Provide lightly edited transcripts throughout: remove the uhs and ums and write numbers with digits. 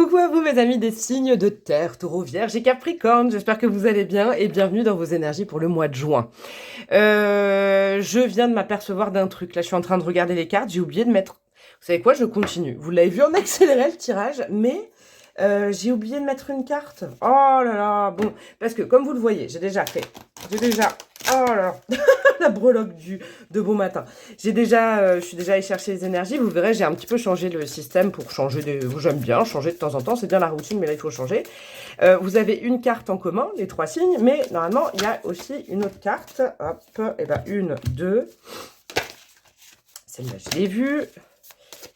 Coucou à vous mes amis des signes de terre, Taureau, Vierge et Capricorne, j'espère que vous allez bien et bienvenue dans vos énergies pour le mois de juin. Je viens de m'apercevoir d'un truc, là je suis en train de regarder les cartes, j'ai oublié de mettre... Vous savez quoi, je continue. Vous l'avez vu en accéléré le tirage, mais j'ai oublié de mettre une carte. Oh là là, bon, parce que comme vous le voyez, oh là là, la breloque de bon matin. Je suis déjà allée chercher les énergies. Vous verrez, j'ai un petit peu changé le système pour changer des... J'aime bien changer de temps en temps, c'est bien la routine, mais là, il faut changer. Vous avez une carte en commun, les 3 signes, mais normalement, il y a aussi une autre carte. Hop, et ben 1, 2. Celle-là, je l'ai vue.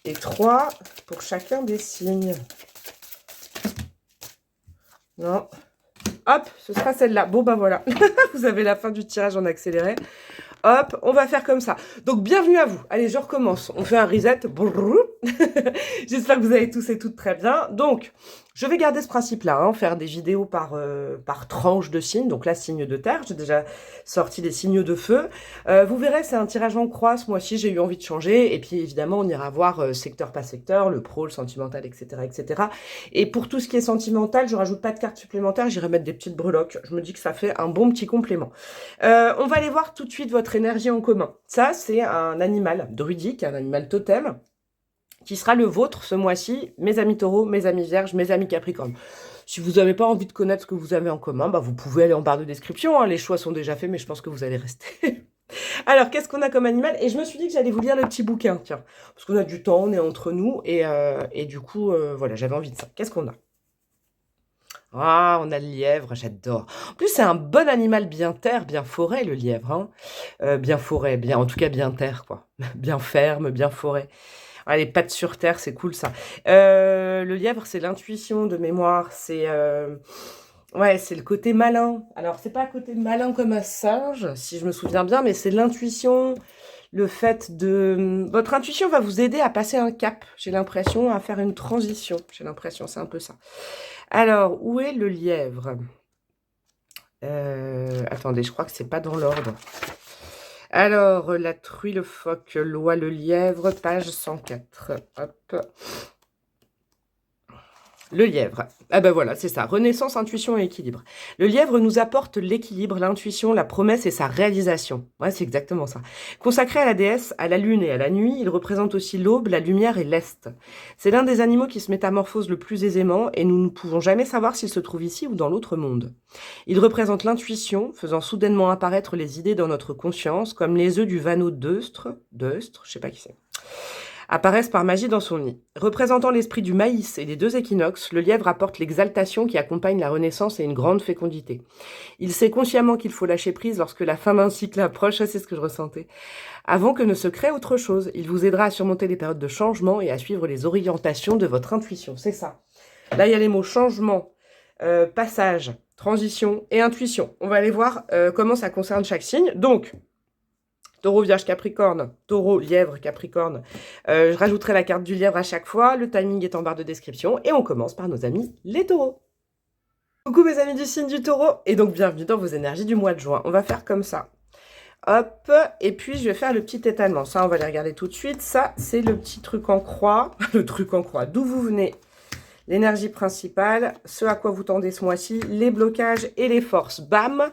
Et 3 pour chacun des signes. Non. Hop, ce sera celle-là. Bon, ben voilà. Vous avez la fin du tirage en accéléré. Hop, on va faire comme ça. Donc, bienvenue à vous. Allez, je recommence. On fait un reset. J'espère que vous allez tous et toutes très bien. Donc, je vais garder ce principe-là, hein, faire des vidéos par tranche de signes. Donc là, signe de terre. J'ai déjà sorti des signes de feu. Vous verrez, c'est un tirage en croix. Ce mois-ci, j'ai eu envie de changer. Et puis, évidemment, on ira voir secteur par secteur, le pro, le sentimental, etc., etc. Et pour tout ce qui est sentimental, je rajoute pas de cartes supplémentaires. J'irai mettre des petites breloques. Je me dis que ça fait un bon petit complément. On va aller voir tout de suite votre énergie en commun. Ça, c'est un animal druidique, un animal totem, qui sera le vôtre ce mois-ci, mes amis taureaux, mes amis vierges, mes amis capricornes. Si vous n'avez pas envie de connaître ce que vous avez en commun, bah vous pouvez aller en barre de description, hein. Les choix sont déjà faits, mais je pense que vous allez rester. Alors, qu'est-ce qu'on a comme animal? Et je me suis dit que j'allais vous lire le petit bouquin, tiens, parce qu'on a du temps, on est entre nous, et du coup, voilà, j'avais envie de ça. Qu'est-ce qu'on a? Ah, on a le lièvre, j'adore. En plus, c'est un bon animal bien terre, bien forêt, le lièvre, hein. Bien forêt, bien, en tout cas bien terre, quoi. Bien ferme, bien forêt. Ah, les pattes sur terre, c'est cool ça. Le lièvre, c'est l'intuition de mémoire, ouais, c'est le côté malin. Alors, c'est pas un côté malin comme un singe, si je me souviens bien, mais c'est l'intuition, le fait de... Votre intuition va vous aider à passer un cap, j'ai l'impression, à faire une transition. J'ai l'impression, c'est un peu ça. Alors, où est le lièvre? Attendez, je crois que c'est pas dans l'ordre. Alors, la truie, le phoque, l'oie, le lièvre, page 104. Hop. Le lièvre. Ah ben voilà, c'est ça. Renaissance, intuition et équilibre. Le lièvre nous apporte l'équilibre, l'intuition, la promesse et sa réalisation. Ouais, c'est exactement ça. Consacré à la déesse, à la lune et à la nuit, il représente aussi l'aube, la lumière et l'est. C'est l'un des animaux qui se métamorphose le plus aisément et nous ne pouvons jamais savoir s'il se trouve ici ou dans l'autre monde. Il représente l'intuition, faisant soudainement apparaître les idées dans notre conscience, comme les œufs du vanneau d'Eustre, je sais pas qui c'est, apparaissent par magie dans son nid. Représentant l'esprit du maïs et des 2 équinoxes, le lièvre apporte l'exaltation qui accompagne la renaissance et une grande fécondité. Il sait consciemment qu'il faut lâcher prise lorsque la fin d'un cycle approche, ça c'est ce que je ressentais, avant que ne se crée autre chose. Il vous aidera à surmonter les périodes de changement et à suivre les orientations de votre intuition, c'est ça. Là, il y a les mots changement, passage, transition et intuition. On va aller voir comment ça concerne chaque signe. Donc, Taureau, Vierge, Capricorne, Taureau, Lièvre, Capricorne. Je rajouterai la carte du lièvre à chaque fois. Le timing est en barre de description. Et on commence par nos amis les taureaux. Coucou mes amis du signe du taureau. Et donc bienvenue dans vos énergies du mois de juin. On va faire comme ça. Hop. Et puis je vais faire le petit étalement. Ça, on va les regarder tout de suite. Ça, c'est le petit truc en croix. Le truc en croix. D'où vous venez. L'énergie principale, ce à quoi vous tendez ce mois-ci, les blocages et les forces. Bam.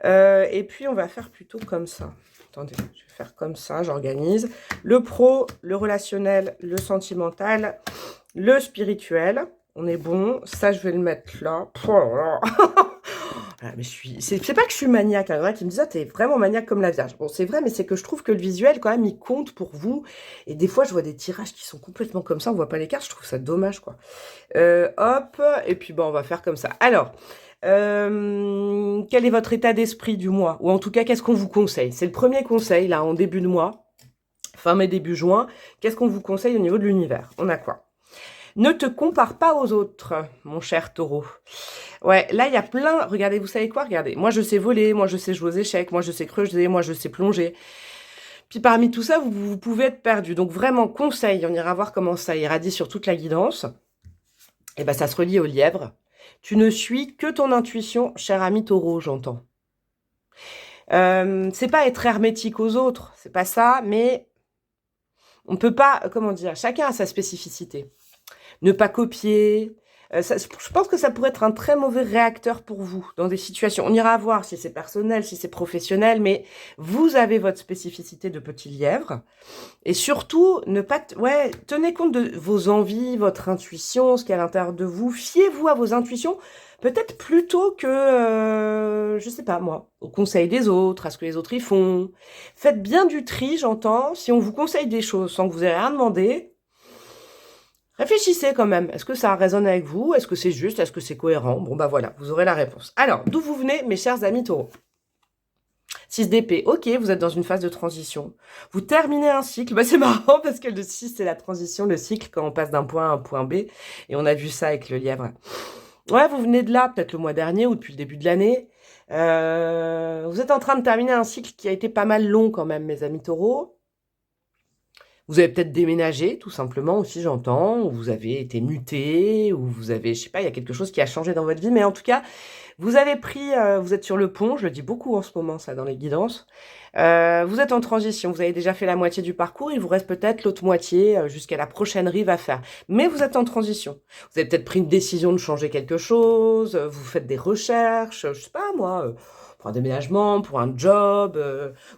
Et puis on va faire plutôt comme ça. Attendez, je vais faire comme ça, j'organise. Le pro, le relationnel, le sentimental, le spirituel. On est bon. Ça, je vais le mettre là. Oh là là. Voilà, mais c'est pas que je suis maniaque. Il y en a qui me disent, ah, t'es vraiment maniaque comme la Vierge. Bon, c'est vrai, mais c'est que je trouve que le visuel, quand même, il compte pour vous. Et des fois, je vois des tirages qui sont complètement comme ça. On voit pas les cartes. Je trouve ça dommage, quoi. Hop. Et puis, bon, on va faire comme ça. Alors... quel est votre état d'esprit du mois? Ou en tout cas, qu'est-ce qu'on vous conseille? C'est le premier conseil, là, en début de mois, fin mai, début juin. Qu'est-ce qu'on vous conseille au niveau de l'univers? On a quoi? Ne te compare pas aux autres, mon cher taureau. Ouais, là, il y a plein... Regardez, vous savez quoi? Regardez, moi, je sais voler, moi, je sais jouer aux échecs, moi, je sais creuser, moi, je sais plonger. Puis parmi tout ça, vous pouvez être perdu. Donc vraiment, conseil, on ira voir comment ça irradie sur toute la guidance. Et ben, ça se relie au lièvre. Tu ne suis que ton intuition, cher ami taureau, j'entends. C'est pas être hermétique aux autres, c'est pas ça, mais on peut pas, comment dire, chacun a sa spécificité. Ne pas copier, Je pense que ça pourrait être un très mauvais réacteur pour vous dans des situations. On ira voir si c'est personnel, si c'est professionnel, mais vous avez votre spécificité de petit lièvre. Et surtout, ne pas, ouais, tenez compte de vos envies, votre intuition, ce qu'il y a à l'intérieur de vous. Fiez-vous à vos intuitions, peut-être plutôt que, je sais pas moi, au conseil des autres, à ce que les autres y font. Faites bien du tri, j'entends. Si on vous conseille des choses sans que vous ayez rien demandé, réfléchissez quand même. Est-ce que ça résonne avec vous? Est-ce que c'est juste? Est-ce que c'est cohérent? Bon, bah voilà, vous aurez la réponse. Alors, d'où vous venez, mes chers amis taureaux? 6 d'épée, ok, vous êtes dans une phase de transition. Vous terminez un cycle. Bah, c'est marrant parce que le 6, c'est la transition, le cycle, quand on passe d'un point à un point B. Et on a vu ça avec le lièvre. Ouais, vous venez de là, peut-être le mois dernier ou depuis le début de l'année. Vous êtes en train de terminer un cycle qui a été pas mal long quand même, mes amis taureaux. Vous avez peut-être déménagé, tout simplement, aussi, j'entends, ou vous avez été muté, ou vous avez, je sais pas, il y a quelque chose qui a changé dans votre vie, mais en tout cas, vous avez pris, vous êtes sur le pont, je le dis beaucoup en ce moment, ça, dans les guidances. Vous êtes en transition, vous avez déjà fait la moitié du parcours, il vous reste peut-être l'autre moitié jusqu'à la prochaine rive à faire. Mais vous êtes en transition. Vous avez peut-être pris une décision de changer quelque chose, vous faites des recherches, je sais pas moi, pour un déménagement, pour un job,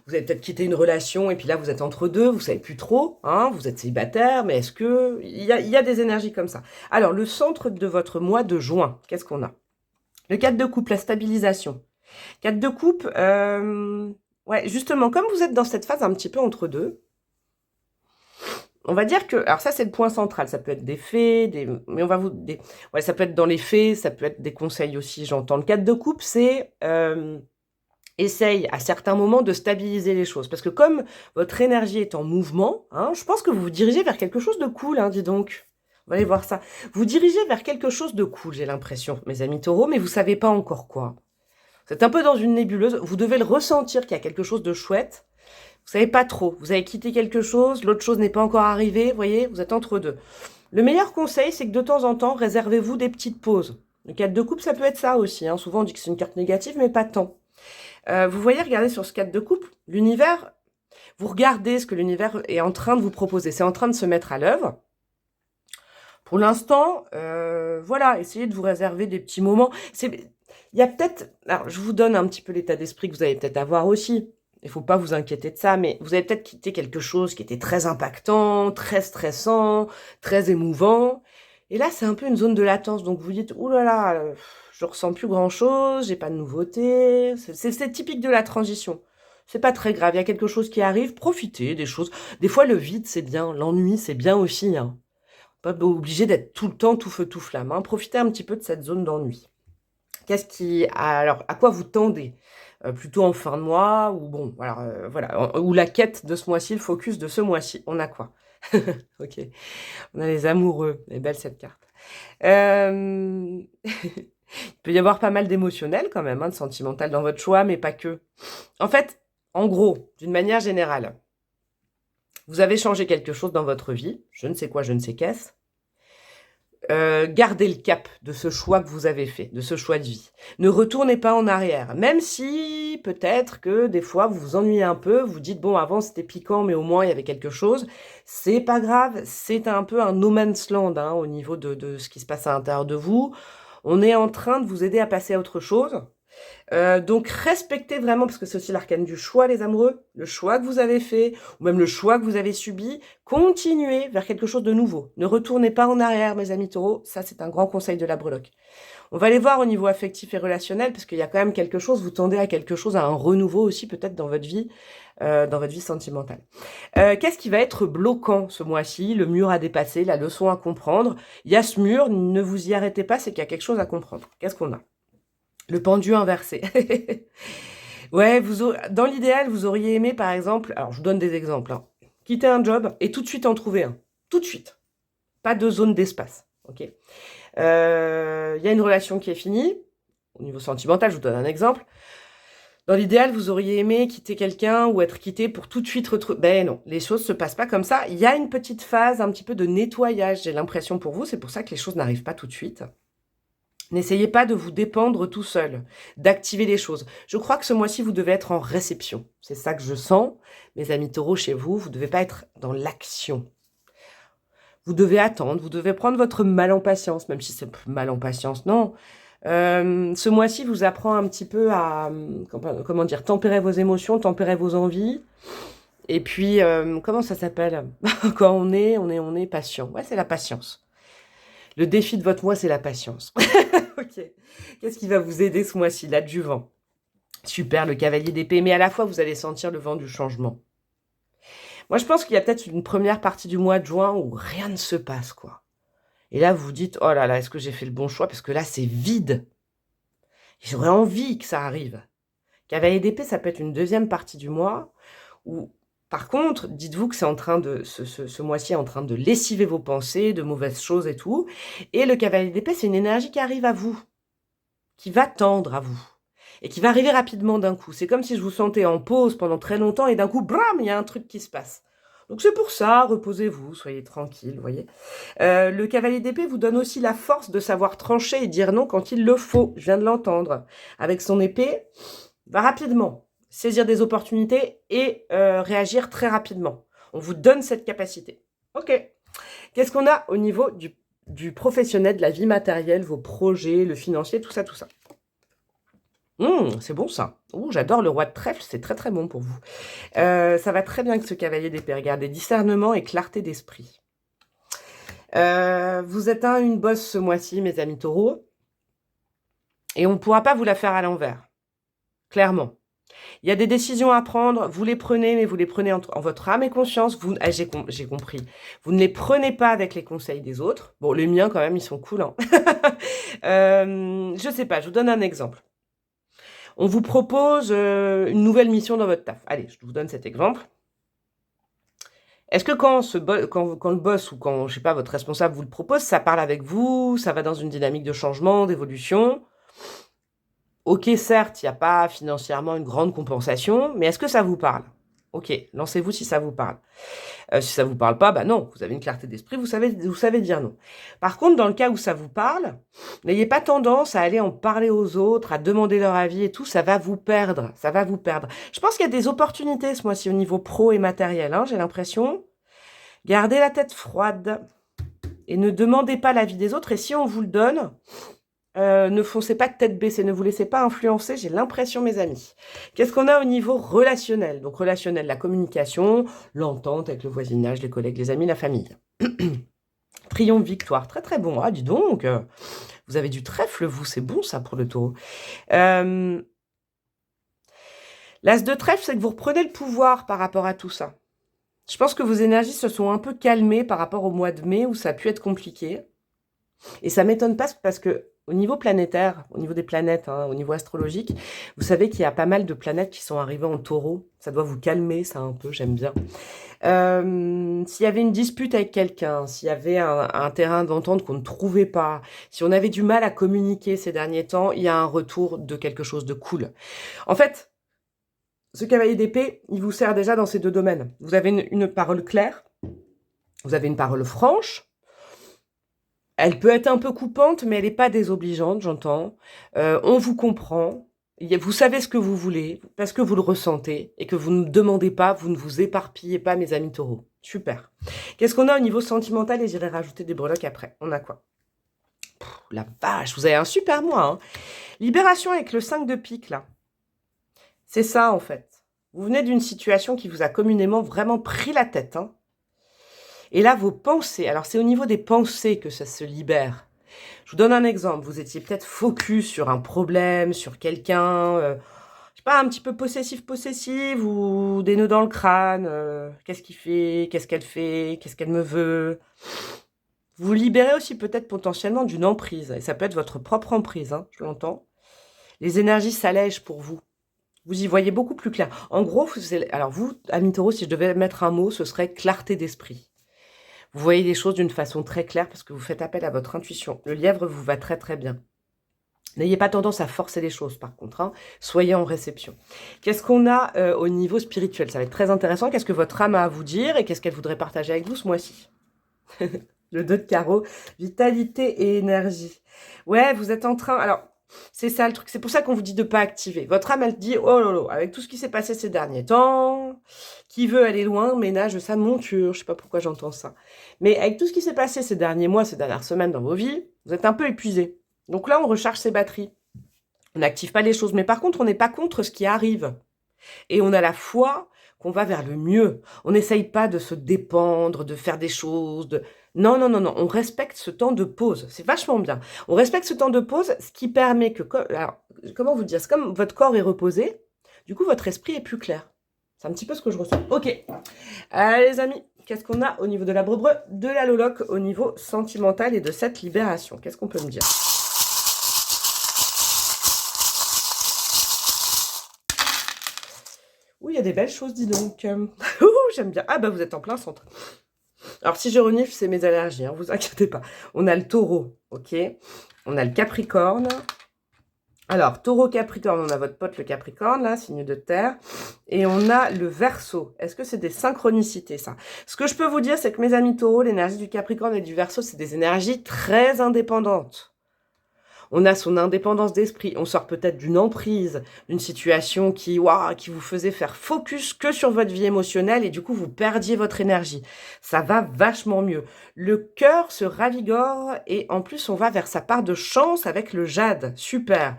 vous avez peut-être quitté une relation et puis là vous êtes entre deux, vous savez plus trop, hein, vous êtes célibataire, mais est-ce que il y a des énergies comme ça. Alors le centre de votre mois de juin, qu'est-ce qu'on a? Le 4 de coupe, la stabilisation. 4 de coupe, ouais, justement, comme vous êtes dans cette phase un petit peu entre deux, on va dire que, alors ça c'est le point central, ça peut être des faits, mais on va vous, ouais, ça peut être dans les faits, ça peut être des conseils aussi, j'entends. Le 4 de coupe, c'est, essaye à certains moments de stabiliser les choses, parce que comme votre énergie est en mouvement, hein, je pense que vous vous dirigez vers quelque chose de cool, hein, dis donc. On va aller voir ça. Vous dirigez vers quelque chose de cool, j'ai l'impression, mes amis taureaux, mais vous savez pas encore quoi. Vous êtes un peu dans une nébuleuse, vous devez le ressentir qu'il y a quelque chose de chouette. Vous savez pas trop, vous avez quitté quelque chose, l'autre chose n'est pas encore arrivée, vous voyez, vous êtes entre deux. Le meilleur conseil, c'est que de temps en temps, réservez-vous des petites pauses. Le 4 de coupe, ça peut être ça aussi, hein. Souvent on dit que c'est une carte négative, mais pas tant. Vous voyez, regardez sur ce 4 de coupe, l'univers, vous regardez ce que l'univers est en train de vous proposer, c'est en train de se mettre à l'œuvre. Pour l'instant, voilà, essayez de vous réserver des petits moments. Il y a peut-être, alors je vous donne un petit peu l'état d'esprit que vous allez peut-être avoir aussi. Il ne faut pas vous inquiéter de ça, mais vous avez peut-être quitté quelque chose qui était très impactant, très stressant, très émouvant. Et là, c'est un peu une zone de latence. Donc vous dites, ouh là là, je ressens plus grand-chose, j'ai pas de nouveauté. C'est typique de la transition. C'est pas très grave, il y a quelque chose qui arrive, profitez des choses. Des fois, le vide, c'est bien, l'ennui, c'est bien aussi, hein. Pas obligé d'être tout le temps tout feu tout flamme, hein. Profitez un petit peu de cette zone d'ennui. Alors, à quoi vous tendez? Plutôt en fin de mois, ou bon, voilà, ou la quête de ce mois-ci, le focus de ce mois-ci. On a quoi? Ok, on a les amoureux, elle est belle cette carte. Il peut y avoir pas mal d'émotionnel quand même, hein, de sentimental dans votre choix, mais pas que. En fait, en gros, d'une manière générale, vous avez changé quelque chose dans votre vie, je ne sais quoi, je ne sais qu'est-ce. Gardez le cap de ce choix que vous avez fait, de ce choix de vie. Ne retournez pas en arrière, même si peut-être que des fois vous vous ennuyez un peu, vous dites bon avant c'était piquant mais au moins il y avait quelque chose. C'est pas grave, c'est un peu un no man's land, hein, au niveau de ce qui se passe à l'intérieur de vous. On est en train de vous aider à passer à autre chose. Donc respectez vraiment, parce que c'est aussi l'arcane du choix, les amoureux, le choix que vous avez fait, ou même le choix que vous avez subi, continuez vers quelque chose de nouveau. Ne retournez pas en arrière, mes amis taureaux, ça c'est un grand conseil de la breloque. On va aller voir au niveau affectif et relationnel, parce qu'il y a quand même quelque chose, vous tendez à quelque chose, à un renouveau aussi peut-être dans votre vie sentimentale. Qu'est-ce qui va être bloquant ce mois-ci? Le mur à dépasser, la leçon à comprendre. Il y a ce mur, ne vous y arrêtez pas, c'est qu'il y a quelque chose à comprendre. Qu'est-ce qu'on a? Le pendu inversé. Ouais, dans l'idéal, vous auriez aimé, par exemple, alors je vous donne des exemples, hein, quitter un job et tout de suite en trouver un. Tout de suite. Pas de zone d'espace. Ok. Il y a une relation qui est finie. Au niveau sentimental, je vous donne un exemple. Dans l'idéal, vous auriez aimé quitter quelqu'un ou être quitté pour tout de suite retrouver. Ben non, les choses se passent pas comme ça. Il y a une petite phase, un petit peu de nettoyage, j'ai l'impression pour vous. C'est pour ça que les choses n'arrivent pas tout de suite. N'essayez pas de vous dépendre tout seul, d'activer les choses. Je crois que ce mois-ci, vous devez être en réception. C'est ça que je sens. Mes amis taureaux, chez vous, vous ne devez pas être dans l'action. Vous devez attendre, vous devez prendre votre mal en patience, même si c'est mal en patience, non. Ce mois-ci vous apprend un petit peu à, comment dire, tempérer vos émotions, tempérer vos envies. Et puis, comment ça s'appelle? Quand on est patient. Ouais, c'est la patience. Le défi de votre mois, c'est la patience. Ok. Qu'est-ce qui va vous aider ce mois-ci? L'adjuvant. Super, le cavalier d'épée. Mais à la fois, vous allez sentir le vent du changement. Moi, je pense qu'il y a peut-être une première partie du mois de juin où rien ne se passe, quoi. Et là, vous vous dites, oh là là, est-ce que j'ai fait le bon choix? Parce que là, c'est vide. J'aurais envie que ça arrive. Cavalier d'épée, ça peut être une deuxième partie du mois où, par contre, dites-vous que c'est en train de, ce mois-ci est en train de lessiver vos pensées, de mauvaises choses et tout. Et le cavalier d'épée, c'est une énergie qui arrive à vous, qui va tendre à vous et qui va arriver rapidement d'un coup. C'est comme si je vous sentais en pause pendant très longtemps et d'un coup, bram, il y a un truc qui se passe. Donc c'est pour ça, reposez-vous, soyez tranquille, vous voyez. Le cavalier d'épée vous donne aussi la force de savoir trancher et dire non quand il le faut. Je viens de l'entendre. Avec son épée, va rapidement saisir des opportunités et réagir très rapidement. On vous donne cette capacité. Ok. Qu'est-ce qu'on a au niveau du professionnel, de la vie matérielle, vos projets, le financier, tout ça, tout ça. C'est bon ça. J'adore le roi de trèfle, c'est très très bon pour vous. Ça va très bien avec ce cavalier d'épée. Regardez, discernement et clarté d'esprit. Vous êtes une bosse ce mois-ci, mes amis taureaux. Et on ne pourra pas vous la faire à l'envers. Clairement. Il y a des décisions à prendre, vous les prenez, mais vous les prenez en votre âme et conscience. J'ai compris. Vous ne les prenez pas avec les conseils des autres. Bon, les miens, quand même, ils sont cool. Hein. Je sais pas, je vous donne un exemple. On vous propose une nouvelle mission dans votre taf. Allez, je vous donne cet exemple. Est-ce que quand le boss ou quand, je sais pas, votre responsable vous le propose, ça parle avec vous, ça va dans une dynamique de changement, d'évolution? Ok, certes, il n'y a pas financièrement une grande compensation, mais est-ce que ça vous parle? Ok, lancez-vous si ça vous parle. Si ça vous parle pas, bah non, vous avez une clarté d'esprit, vous savez dire non. Par contre, dans le cas où ça vous parle, n'ayez pas tendance à aller en parler aux autres, à demander leur avis et tout, ça va vous perdre, ça va vous perdre. Je pense qu'il y a des opportunités ce mois-ci au niveau pro et matériel, hein, j'ai l'impression. Gardez la tête froide et ne demandez pas l'avis des autres, et si on vous le donne, ne foncez pas de tête baissée, ne vous laissez pas influencer, j'ai l'impression, mes amis. Qu'est-ce qu'on a au niveau relationnel? Donc relationnel, la communication, l'entente avec le voisinage, les collègues, les amis, la famille. Triomphe, victoire, très très bon. Ah, dis donc, vous avez du trèfle, vous, c'est bon ça pour le taureau. L'as de trèfle, c'est que vous reprenez le pouvoir par rapport à tout ça. Je pense que vos énergies se sont un peu calmées par rapport au mois de mai où ça a pu être compliqué. Et ça m'étonne pas parce que au niveau planétaire, au niveau des planètes, hein, au niveau astrologique, vous savez qu'il y a pas mal de planètes qui sont arrivées en taureau. Ça doit vous calmer, ça un peu, j'aime bien. S'il y avait une dispute avec quelqu'un, s'il y avait un terrain d'entente qu'on ne trouvait pas, si on avait du mal à communiquer ces derniers temps, il y a un retour de quelque chose de cool. En fait, ce cavalier d'épée, il vous sert déjà dans ces deux domaines. Vous avez une parole claire, vous avez une parole franche. Elle peut être un peu coupante, mais elle n'est pas désobligeante, j'entends. On vous comprend. Vous savez ce que vous voulez, parce que vous le ressentez, et que vous ne demandez pas, vous ne vous éparpillez pas, mes amis taureaux. Super. Qu'est-ce qu'on a au niveau sentimental? Et j'irai rajouter des breloques après. On a quoi? La vache, vous avez un super mois. Hein. Libération avec le 5 de pique, là. C'est ça, en fait. Vous venez d'une situation qui vous a communément vraiment pris la tête, hein. Et là, vos pensées, alors c'est au niveau des pensées que ça se libère. Je vous donne un exemple. Vous étiez peut-être focus sur un problème, sur quelqu'un, je sais pas, un petit peu possessif ou des nœuds dans le crâne. Qu'est-ce qu'il fait? Qu'est-ce qu'elle fait? Qu'est-ce qu'elle me veut? Vous vous libérez aussi peut-être potentiellement d'une emprise. Et ça peut être votre propre emprise, hein, je l'entends. Les énergies s'allègent pour vous. Vous y voyez beaucoup plus clair. En gros, alors vous, amis taureaux, si je devais mettre un mot, ce serait clarté d'esprit. Vous voyez les choses d'une façon très claire parce que vous faites appel à votre intuition. Le lièvre vous va très très bien. N'ayez pas tendance à forcer les choses par contre. Hein. Soyez en réception. Qu'est-ce qu'on a au niveau spirituel? Ça va être très intéressant. Qu'est-ce que votre âme a à vous dire et qu'est-ce qu'elle voudrait partager avec vous ce mois-ci? Le 2 de carreau, vitalité et énergie. Ouais, vous êtes en train... Alors, C'est ça le truc. C'est pour ça qu'on vous dit de ne pas activer. Votre âme, elle dit, oh là là, avec tout ce qui s'est passé ces derniers temps, qui veut aller loin, ménage sa monture. Je sais pas pourquoi j'entends ça. Mais avec tout ce qui s'est passé ces derniers mois, ces dernières semaines dans vos vies, vous êtes un peu épuisé. Donc là, on recharge ses batteries. On n'active pas les choses. Mais par contre, on n'est pas contre ce qui arrive. Et on a la foi qu'on va vers le mieux. On n'essaye pas de se dépendre, de faire des choses, Non, non, non, non. On respecte ce temps de pause. C'est vachement bien. On respecte ce temps de pause, ce qui permet que... Alors, comment vous dire? C'est comme votre corps est reposé, du coup, votre esprit est plus clair. C'est un petit peu ce que je ressens. Ok. Allez, les amis, qu'est-ce qu'on a au niveau de la brebreu, de la loloc, au niveau sentimental et de cette libération? Qu'est-ce qu'on peut me dire? Oui, il y a des belles choses, dis donc. J'aime bien. Ah, bah, vous êtes en plein centre. Alors, si je renifle, c'est mes allergies, hein, vous inquiétez pas. On a le taureau, ok? On a le capricorne. Alors, taureau, capricorne, on a votre pote le capricorne, là, signe de terre. Et on a le verseau. Est-ce que c'est des synchronicités, ça? Ce que je peux vous dire, c'est que mes amis taureaux, l'énergie du capricorne et du verseau, c'est des énergies très indépendantes. On a son indépendance d'esprit. On sort peut-être d'une emprise, d'une situation qui vous faisait faire focus que sur votre vie émotionnelle et du coup, vous perdiez votre énergie. Ça va vachement mieux. Le cœur se ravigore et en plus, on va vers sa part de chance avec le jade. Super.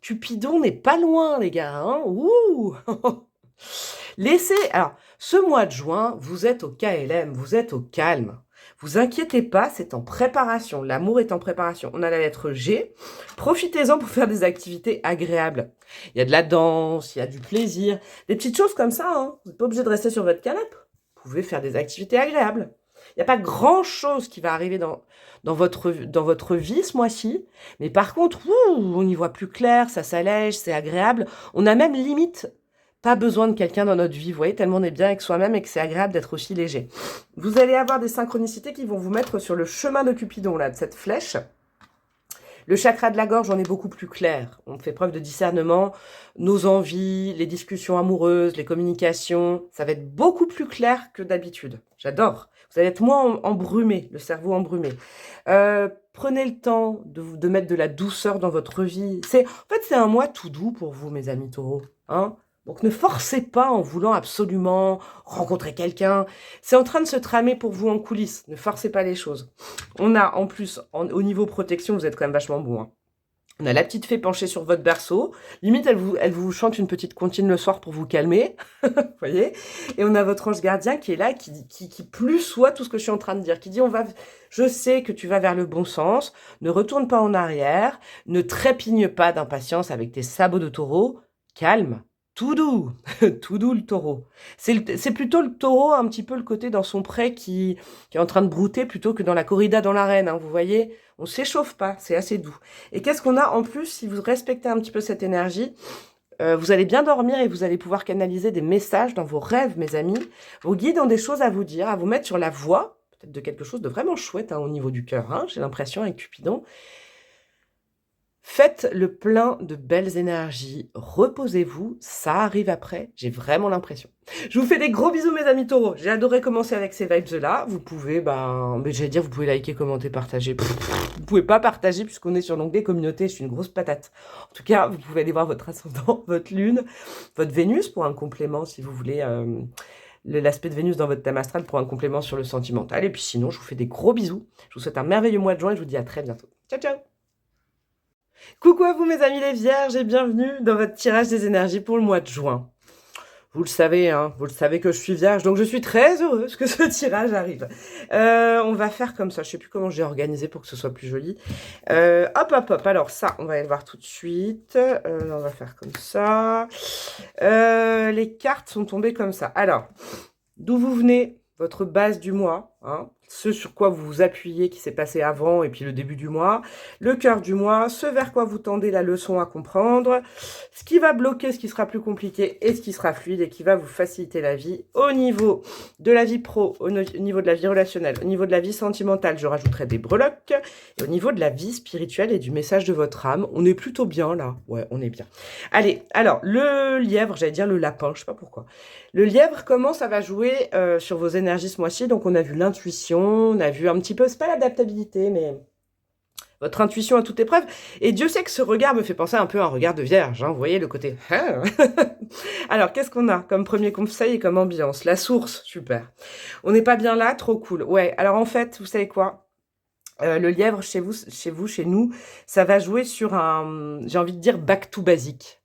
Cupidon n'est pas loin, les gars. Hein. Ouh. Laissez... Alors, ce mois de juin, vous êtes au KLM, vous êtes au calme. Vous inquiétez pas, c'est en préparation. L'amour est en préparation. On a la lettre G. Profitez-en pour faire des activités agréables. Il y a de la danse, il y a du plaisir, des petites choses comme ça. Hein. Vous n'êtes pas obligé de rester sur votre canapé. Vous pouvez faire des activités agréables. Il n'y a pas grand-chose qui va arriver dans votre vie ce mois-ci. Mais par contre, on y voit plus clair, ça s'allège, c'est agréable. On a même limite... pas besoin de quelqu'un dans notre vie, vous voyez, tellement on est bien avec soi-même et que c'est agréable d'être aussi léger. Vous allez avoir des synchronicités qui vont vous mettre sur le chemin de Cupidon, là, de cette flèche. Le chakra de la gorge, on est beaucoup plus clair. On fait preuve de discernement. Nos envies, les discussions amoureuses, les communications, ça va être beaucoup plus clair que d'habitude. J'adore. Vous allez être moins embrumé, le cerveau embrumé. Prenez le temps de mettre de la douceur dans votre vie. En fait, c'est un mois tout doux pour vous, mes amis taureaux. Hein? Donc ne forcez pas en voulant absolument rencontrer quelqu'un. C'est en train de se tramer pour vous en coulisses. Ne forcez pas les choses. On a en plus, au niveau protection, vous êtes quand même vachement bon. Hein. On a la petite fée penchée sur votre berceau. Limite, elle vous chante une petite comptine le soir pour vous calmer. Vous voyez? Et on a votre ange gardien qui est là, qui plus soit tout ce que je suis en train de dire. Qui dit, je sais que tu vas vers le bon sens. Ne retourne pas en arrière. Ne trépigne pas d'impatience avec tes sabots de taureau. Calme. Tout doux, tout doux le taureau. C'est plutôt le taureau, un petit peu le côté dans son pré qui est en train de brouter plutôt que dans la corrida dans l'arène. Hein, vous voyez, on s'échauffe pas, c'est assez doux. Et qu'est-ce qu'on a en plus, si vous respectez un petit peu cette énergie, vous allez bien dormir et vous allez pouvoir canaliser des messages dans vos rêves, mes amis. Vos guides ont des choses à vous dire, à vous mettre sur la voie, peut-être de quelque chose de vraiment chouette hein, au niveau du cœur. Hein, j'ai l'impression avec Cupidon. Faites le plein de belles énergies, reposez-vous, ça arrive après, j'ai vraiment l'impression. Je vous fais des gros bisous mes amis taureaux, j'ai adoré commencer avec ces vibes-là, vous pouvez, vous pouvez liker, commenter, partager. Vous pouvez pas partager puisqu'on est sur l'onglet communauté, je suis une grosse patate. En tout cas, vous pouvez aller voir votre ascendant, votre lune, votre Vénus pour un complément si vous voulez... l'aspect de Vénus dans votre thème astral pour un complément sur le sentimental. Et puis sinon, je vous fais des gros bisous. Je vous souhaite un merveilleux mois de juin et je vous dis à très bientôt. Ciao, ciao! Coucou à vous mes amis les vierges et bienvenue dans votre tirage des énergies pour le mois de juin. Vous le savez, hein, vous le savez que je suis vierge, donc je suis très heureuse que ce tirage arrive. On va faire comme ça, je sais plus comment j'ai organisé pour que ce soit plus joli. Hop, hop, hop, alors ça, on va aller le voir tout de suite. On va faire comme ça. Les cartes sont tombées comme ça. Alors, d'où vous venez, votre base du mois, hein, ce sur quoi vous vous appuyez qui s'est passé avant et puis le début du mois, le cœur du mois, ce vers quoi vous tendez la leçon à comprendre, ce qui va bloquer, ce qui sera plus compliqué et ce qui sera fluide et qui va vous faciliter la vie au niveau de la vie pro, au niveau de la vie relationnelle, au niveau de la vie sentimentale, je rajouterai des breloques, et au niveau de la vie spirituelle et du message de votre âme, on est plutôt bien là, ouais, on est bien. Allez, alors, le lièvre, j'allais dire le lapin, je sais pas pourquoi. Le lièvre, comment ça va jouer sur vos énergies ce mois-ci? Donc on a vu l'intuition, on a vu un petit peu, c'est pas l'adaptabilité, mais votre intuition à toute épreuve. Et Dieu sait que ce regard me fait penser un peu à un regard de vierge, hein, vous voyez le côté... Ah. Alors, qu'est-ce qu'on a comme premier conseil et comme ambiance? La source, super. On n'est pas bien là, trop cool. Ouais, alors en fait, vous savez quoi? Le lièvre, chez vous, chez nous, ça va jouer sur un, j'ai envie de dire, back to basic.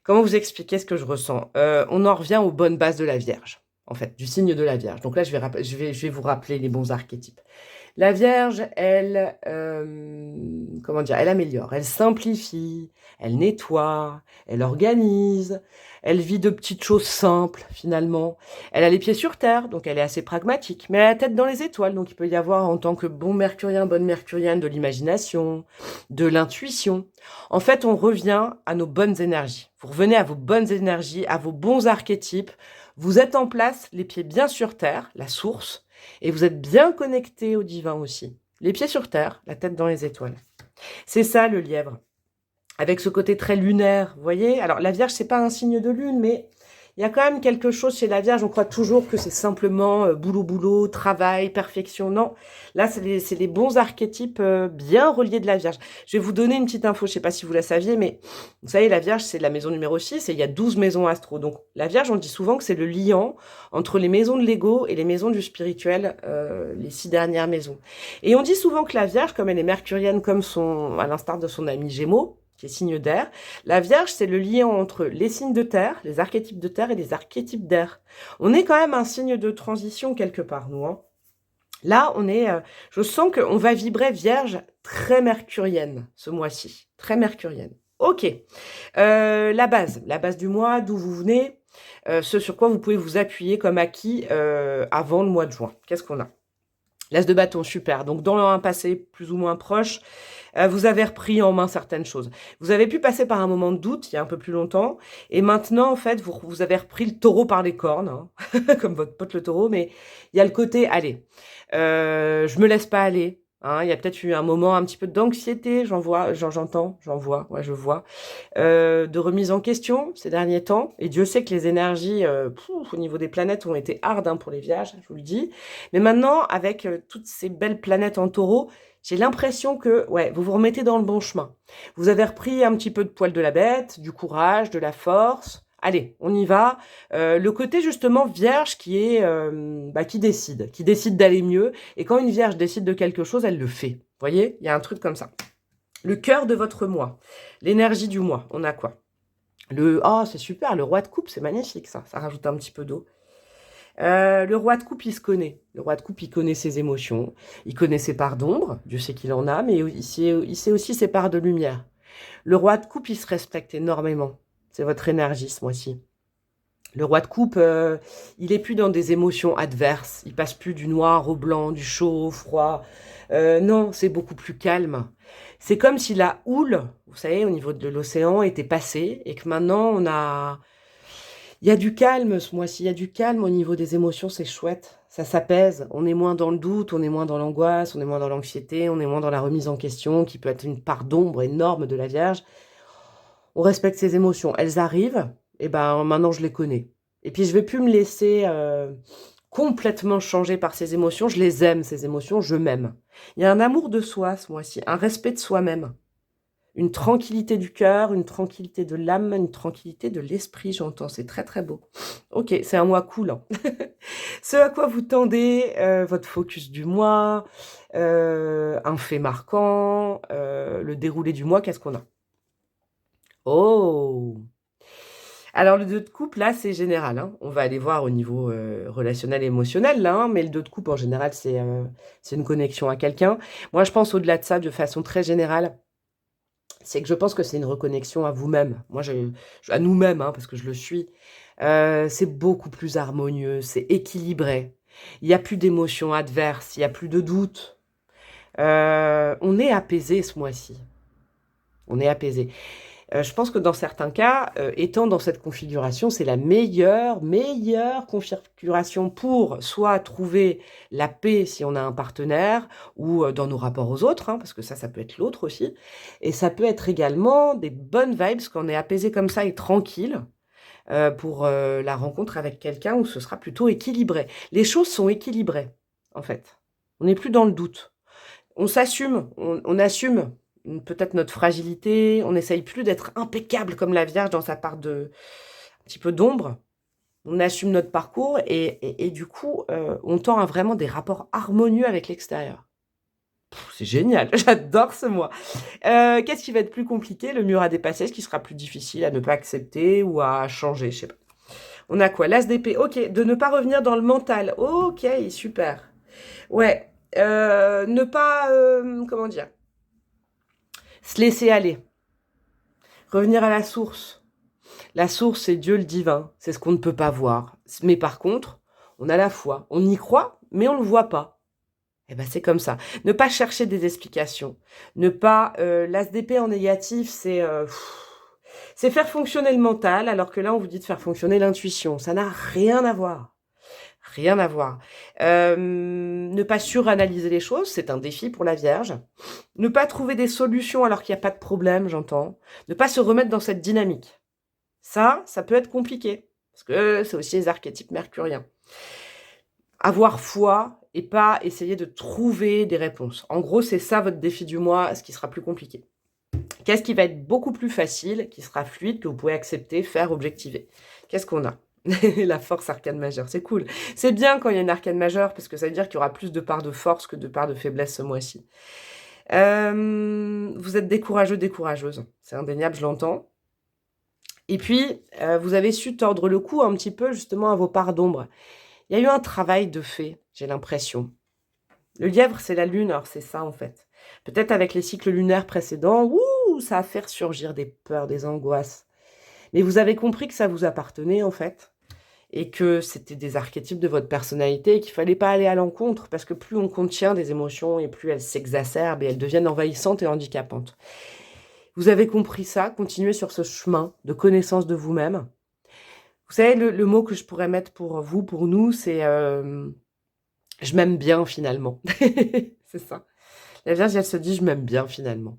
Comment vous expliquer ce que je ressens? On en revient aux bonnes bases de la Vierge, en fait, du signe de la Vierge. Donc là, je vais vous rappeler les bons archétypes. La Vierge, elle, comment dire, elle améliore, elle simplifie, elle nettoie, elle organise, elle vit de petites choses simples, finalement. Elle a les pieds sur terre, donc elle est assez pragmatique, mais elle a la tête dans les étoiles, donc il peut y avoir, en tant que bon mercurien, bonne mercurienne, de l'imagination, de l'intuition. En fait, on revient à nos bonnes énergies. Vous revenez à vos bonnes énergies, à vos bons archétypes. Vous êtes en place, les pieds bien sur terre, la source, et vous êtes bien connecté au divin aussi. Les pieds sur terre, la tête dans les étoiles. C'est ça le lièvre. Avec ce côté très lunaire, vous voyez. Alors la Vierge, c'est pas un signe de lune, mais il y a quand même quelque chose chez la Vierge. On croit toujours que c'est simplement boulot, travail, perfection. Non, là, c'est les bons archétypes bien reliés de la Vierge. Je vais vous donner une petite info, je sais pas si vous la saviez, mais vous savez, la Vierge, c'est la maison numéro 6 et il y a 12 maisons astro. Donc la Vierge, on dit souvent que c'est le liant entre les maisons de l'ego et les maisons du spirituel, les 6 dernières maisons. Et on dit souvent que la Vierge, comme elle est mercurienne, comme à l'instar de son ami Gémeaux, qui est signe d'air. La Vierge, c'est le lien entre les signes de terre, les archétypes de terre et les archétypes d'air. On est quand même un signe de transition quelque part, nous. Hein. Là, on est... je sens qu'on va vibrer Vierge très mercurienne ce mois-ci. Très mercurienne. Ok. La base du mois, d'où vous venez, ce sur quoi vous pouvez vous appuyer comme acquis avant le mois de juin. Qu'est-ce qu'on a? L'As de bâton, super. Donc, dans un passé plus ou moins proche, vous avez repris en main certaines choses. Vous avez pu passer par un moment de doute, il y a un peu plus longtemps, et maintenant, en fait, vous avez repris le taureau par les cornes, hein, comme votre pote le taureau, mais il y a le côté, allez, je me laisse pas aller. Hein, il y a peut-être eu un moment un petit peu d'anxiété, j'en vois, ouais, je vois, de remise en question ces derniers temps. Et Dieu sait que les énergies au niveau des planètes ont été hardes hein, pour les Vierges, je vous le dis. Mais maintenant, avec toutes ces belles planètes en taureau, j'ai l'impression que ouais, vous vous remettez dans le bon chemin. Vous avez repris un petit peu de poil de la bête, du courage, de la force. Allez, on y va. Le côté justement vierge qui est, qui décide d'aller mieux. Et quand une vierge décide de quelque chose, elle le fait. Vous voyez, il y a un truc comme ça. Le cœur de votre mois, l'énergie du mois, on a quoi? Oh, c'est super, le roi de coupe, c'est magnifique ça. Ça rajoute un petit peu d'eau. Le roi de coupe, il se connaît. Le roi de coupe, il connaît ses émotions. Il connaît ses parts d'ombre. Dieu sait qu'il en a, mais il sait aussi ses parts de lumière. Le roi de coupe, il se respecte énormément. C'est votre énergie ce mois-ci. Le roi de coupe, il est plus dans des émotions adverses. Il passe plus du noir au blanc, du chaud au froid. Non, c'est beaucoup plus calme. C'est comme si la houle, vous savez, au niveau de l'océan, était passée et que maintenant on a... Il y a du calme ce mois-ci, il y a du calme au niveau des émotions, c'est chouette. Ça s'apaise, on est moins dans le doute, on est moins dans l'angoisse, on est moins dans l'anxiété, on est moins dans la remise en question, qui peut être une part d'ombre énorme de la Vierge. On respecte ses émotions, elles arrivent, et ben maintenant je les connais. Et puis je vais plus me laisser complètement changer par ces émotions, je les aime ces émotions, je m'aime. Il y a un amour de soi ce mois-ci, un respect de soi-même. Une tranquillité du cœur, une tranquillité de l'âme, une tranquillité de l'esprit, j'entends. C'est très, très beau. Ok, c'est un mois cool. Hein. Ce à quoi vous tendez, votre focus du mois, un fait marquant, le déroulé du mois, qu'est-ce qu'on a? Oh! Alors, le 2 de coupe, là, c'est général. Hein. On va aller voir au niveau relationnel et émotionnel, là. Hein, mais le 2 de coupe, en général, c'est une connexion à quelqu'un. Moi, je pense au-delà de ça, de façon très générale, c'est que je pense que c'est une reconnexion à vous-même. Moi, à nous-mêmes, hein, parce que je le suis. C'est beaucoup plus harmonieux, c'est équilibré. Il n'y a plus d'émotions adverses, il n'y a plus de doutes. On est apaisé ce mois-ci. On est apaisé. Je pense que dans certains cas, étant dans cette configuration, c'est la meilleure configuration pour soit trouver la paix si on a un partenaire ou dans nos rapports aux autres, hein, parce que ça peut être l'autre aussi. Et ça peut être également des bonnes vibes quand on est apaisé comme ça et tranquille pour la rencontre avec quelqu'un où ce sera plutôt équilibré. Les choses sont équilibrées, en fait. On n'est plus dans le doute. On s'assume, on assume peut-être notre fragilité, on n'essaye plus d'être impeccable comme la Vierge dans sa part de un petit peu d'ombre. On assume notre parcours et du coup, on tend à vraiment des rapports harmonieux avec l'extérieur. C'est génial, j'adore ce mois. Qu'est-ce qui va être plus compliqué? Le mur à dépasser, ce qui sera plus difficile à ne pas accepter ou à changer, je sais pas. On a quoi? L'as d'épée, ok. De ne pas revenir dans le mental, ok, super. Ouais, ne pas, comment dire? Se laisser aller. Revenir à la source. La source, c'est Dieu le divin, c'est ce qu'on ne peut pas voir. Mais par contre, on a la foi, on y croit, mais on ne le voit pas. Eh ben c'est comme ça. Ne pas chercher des explications. Ne pas... l'as d'épée en négatif, c'est faire fonctionner le mental, alors que là, on vous dit de faire fonctionner l'intuition. Ça n'a rien à voir. Rien à voir. Ne pas suranalyser les choses, c'est un défi pour la Vierge. Ne pas trouver des solutions alors qu'il n'y a pas de problème, j'entends. Ne pas se remettre dans cette dynamique. Ça peut être compliqué, parce que c'est aussi les archétypes mercuriens. Avoir foi et pas essayer de trouver des réponses. En gros, c'est ça votre défi du mois, ce qui sera plus compliqué. Qu'est-ce qui va être beaucoup plus facile, qui sera fluide, que vous pouvez accepter, faire, objectiver? Qu'est-ce qu'on a? La force arcane majeure, c'est cool. C'est bien quand il y a une arcane majeure, parce que ça veut dire qu'il y aura plus de parts de force que de parts de faiblesse ce mois-ci. Vous êtes des courageux, des courageuses. C'est indéniable, je l'entends. Et puis, vous avez su tordre le cou un petit peu justement à vos parts d'ombre. Il y a eu un travail de fait, j'ai l'impression. Le lièvre, c'est la lune, alors c'est ça en fait. Peut-être avec les cycles lunaires précédents, ça va faire surgir des peurs, des angoisses. Mais vous avez compris que ça vous appartenait en fait, et que c'était des archétypes de votre personnalité et qu'il fallait pas aller à l'encontre, parce que plus on contient des émotions et plus elles s'exacerbent et elles deviennent envahissantes et handicapantes. Vous avez compris ça, continuez sur ce chemin de connaissance de vous-même. Vous savez, le mot que je pourrais mettre pour vous, pour nous, c'est je m'aime bien finalement. C'est ça. La Vierge, elle se dit je m'aime bien finalement.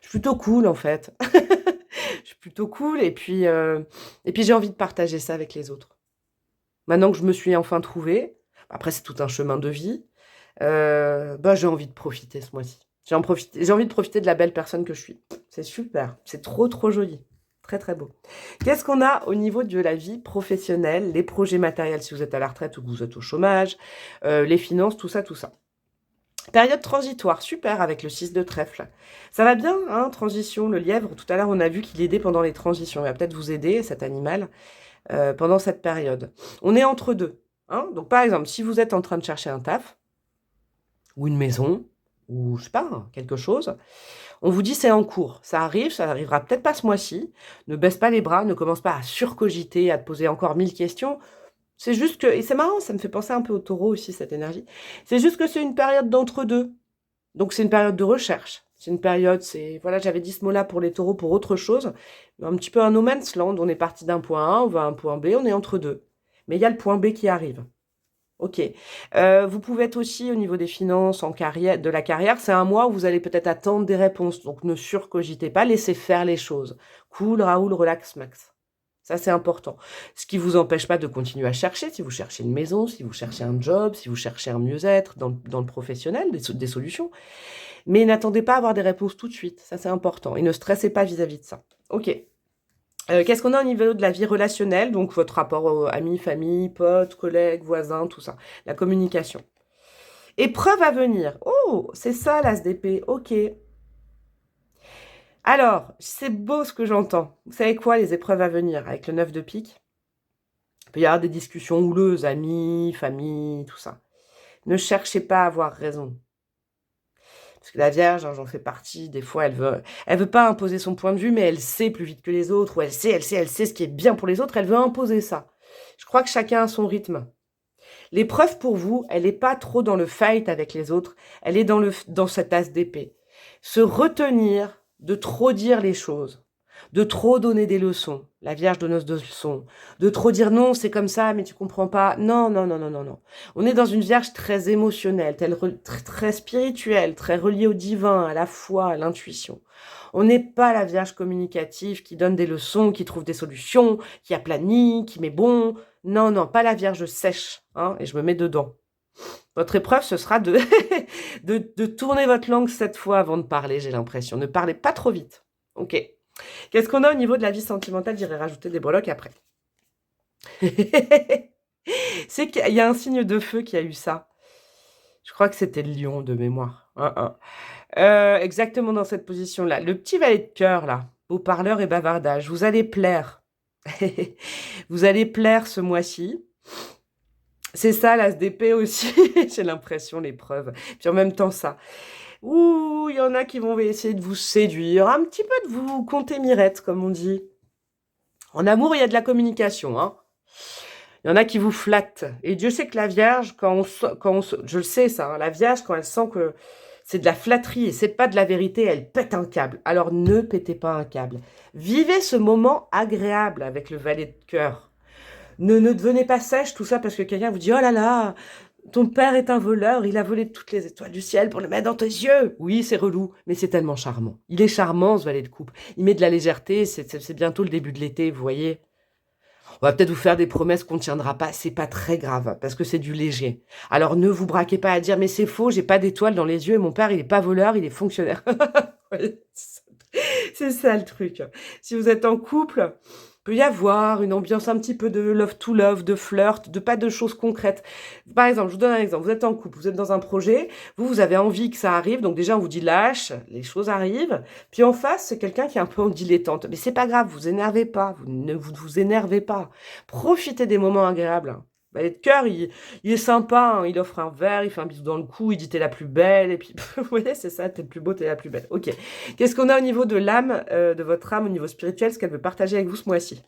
Je suis plutôt cool en fait. Je suis plutôt cool et puis j'ai envie de partager ça avec les autres. Maintenant que je me suis enfin trouvée, après c'est tout un chemin de vie, j'ai envie de profiter ce mois-ci. J'ai envie de profiter de la belle personne que je suis. C'est super, c'est trop trop joli. Très très beau. Qu'est-ce qu'on a au niveau de la vie professionnelle, les projets matériels si vous êtes à la retraite ou que vous êtes au chômage, les finances, tout ça, tout ça. Période transitoire, super avec le 6 de trèfle. Ça va bien, hein, transition, le lièvre. Tout à l'heure, on a vu qu'il aidait pendant les transitions. Il va peut-être vous aider, cet animal, pendant cette période. On est entre deux. Hein. Donc, par exemple, si vous êtes en train de chercher un taf, ou une maison, ou je sais pas, quelque chose, on vous dit c'est en cours. Ça arrivera peut-être pas ce mois-ci. Ne baisse pas les bras, ne commence pas à surcogiter, à te poser encore 1000 questions. C'est juste que, et c'est marrant, ça me fait penser un peu au taureau aussi, cette énergie. C'est juste que c'est une période d'entre-deux. Donc c'est une période de recherche. C'est une période, voilà, j'avais dit ce mot-là pour les taureaux pour autre chose. Un petit peu un no man's land. On est parti d'un point A, on va à un point B, on est entre deux. Mais il y a le point B qui arrive. Ok. Vous pouvez être aussi au niveau des finances, de la carrière. C'est un mois où vous allez peut-être attendre des réponses. Donc ne surcogitez pas, laissez faire les choses. Cool, Raoul, relax, max. Ça, c'est important. Ce qui ne vous empêche pas de continuer à chercher. Si vous cherchez une maison, si vous cherchez un job, si vous cherchez un mieux-être dans le professionnel, des solutions. Mais n'attendez pas à avoir des réponses tout de suite. Ça, c'est important. Et ne stressez pas vis-à-vis de ça. Ok. Qu'est-ce qu'on a au niveau de la vie relationnelle? Donc, votre rapport aux amis, famille, potes, collègues, voisins, tout ça. La communication. Épreuve à venir. Oh, c'est ça, l'as d'épée. Ok. Alors, c'est beau ce que j'entends. Vous savez quoi, les épreuves à venir avec le 9 de pique? Il peut y avoir des discussions houleuses, amis, famille, tout ça. Ne cherchez pas à avoir raison. Parce que la Vierge, hein, j'en fais partie, des fois, elle veut pas imposer son point de vue, mais elle sait plus vite que les autres, ou elle sait ce qui est bien pour les autres, elle veut imposer ça. Je crois que chacun a son rythme. L'épreuve pour vous, elle n'est pas trop dans le fight avec les autres, elle est dans cet as d'épée. Se retenir de trop dire les choses, de trop donner des leçons. La Vierge donneuse de leçons. De trop dire non, c'est comme ça, mais tu comprends pas. Non, non, non, non, non, non. On est dans une Vierge très émotionnelle, très spirituelle, très reliée au divin, à la foi, à l'intuition. On n'est pas la Vierge communicative qui donne des leçons, qui trouve des solutions, qui aplanit, qui met bon. Non, non, pas la Vierge sèche, hein, et je me mets dedans. Votre épreuve, ce sera de, de tourner votre langue 7 fois avant de parler, j'ai l'impression. Ne parlez pas trop vite. Ok. Qu'est-ce qu'on a au niveau de la vie sentimentale? J'irai rajouter des breloques après. C'est qu'il y a un signe de feu qui a eu ça. Je crois que c'était le lion de mémoire. Exactement dans cette position-là. Le petit valet de cœur, là, beau parleur et bavardage, vous allez plaire. Vous allez plaire ce mois-ci. C'est ça, l'as d'épée aussi, j'ai l'impression, l'épreuve. Puis en même temps, ça. Ouh, il y en a qui vont essayer de vous séduire, un petit peu de vous compter mirette, comme on dit. En amour, il y a de la communication, hein. Il y en a qui vous flattent. Et Dieu sait que la Vierge, je le sais ça, hein, la Vierge, quand elle sent que c'est de la flatterie et c'est pas de la vérité, elle pète un câble. Alors ne pétez pas un câble. Vivez ce moment agréable avec le valet de cœur. Ne devenez pas sèche, tout ça, parce que quelqu'un vous dit « Oh là là, ton père est un voleur, il a volé toutes les étoiles du ciel pour le mettre dans tes yeux. » Oui, c'est relou, mais c'est tellement charmant. Il est charmant, ce valet de coupe. Il met de la légèreté, c'est bientôt le début de l'été, vous voyez. On va peut-être vous faire des promesses qu'on ne tiendra pas, c'est pas très grave, parce que c'est du léger. Alors ne vous braquez pas à dire « Mais c'est faux, j'ai pas d'étoiles dans les yeux et mon père, il est pas voleur, il est fonctionnaire. » C'est ça le truc. Si vous êtes en couple, peut y avoir une ambiance un petit peu de love to love, de flirt, de pas de choses concrètes. Par exemple, je vous donne un exemple. Vous êtes en couple, vous êtes dans un projet, vous avez envie que ça arrive, donc déjà on vous dit lâche, les choses arrivent. Puis en face, c'est quelqu'un qui est un peu en dilettante. Mais c'est pas grave, vous énervez pas, vous énervez pas. Profitez des moments agréables. Valet de cœur, il est sympa, hein. Il offre un verre, il fait un bisou dans le cou, il dit t'es la plus belle, et puis vous voyez, c'est ça, t'es le plus beau, t'es la plus belle. Ok. Qu'est-ce qu'on a au niveau de l'âme, de votre âme, au niveau spirituel, ce qu'elle veut partager avec vous ce mois-ci?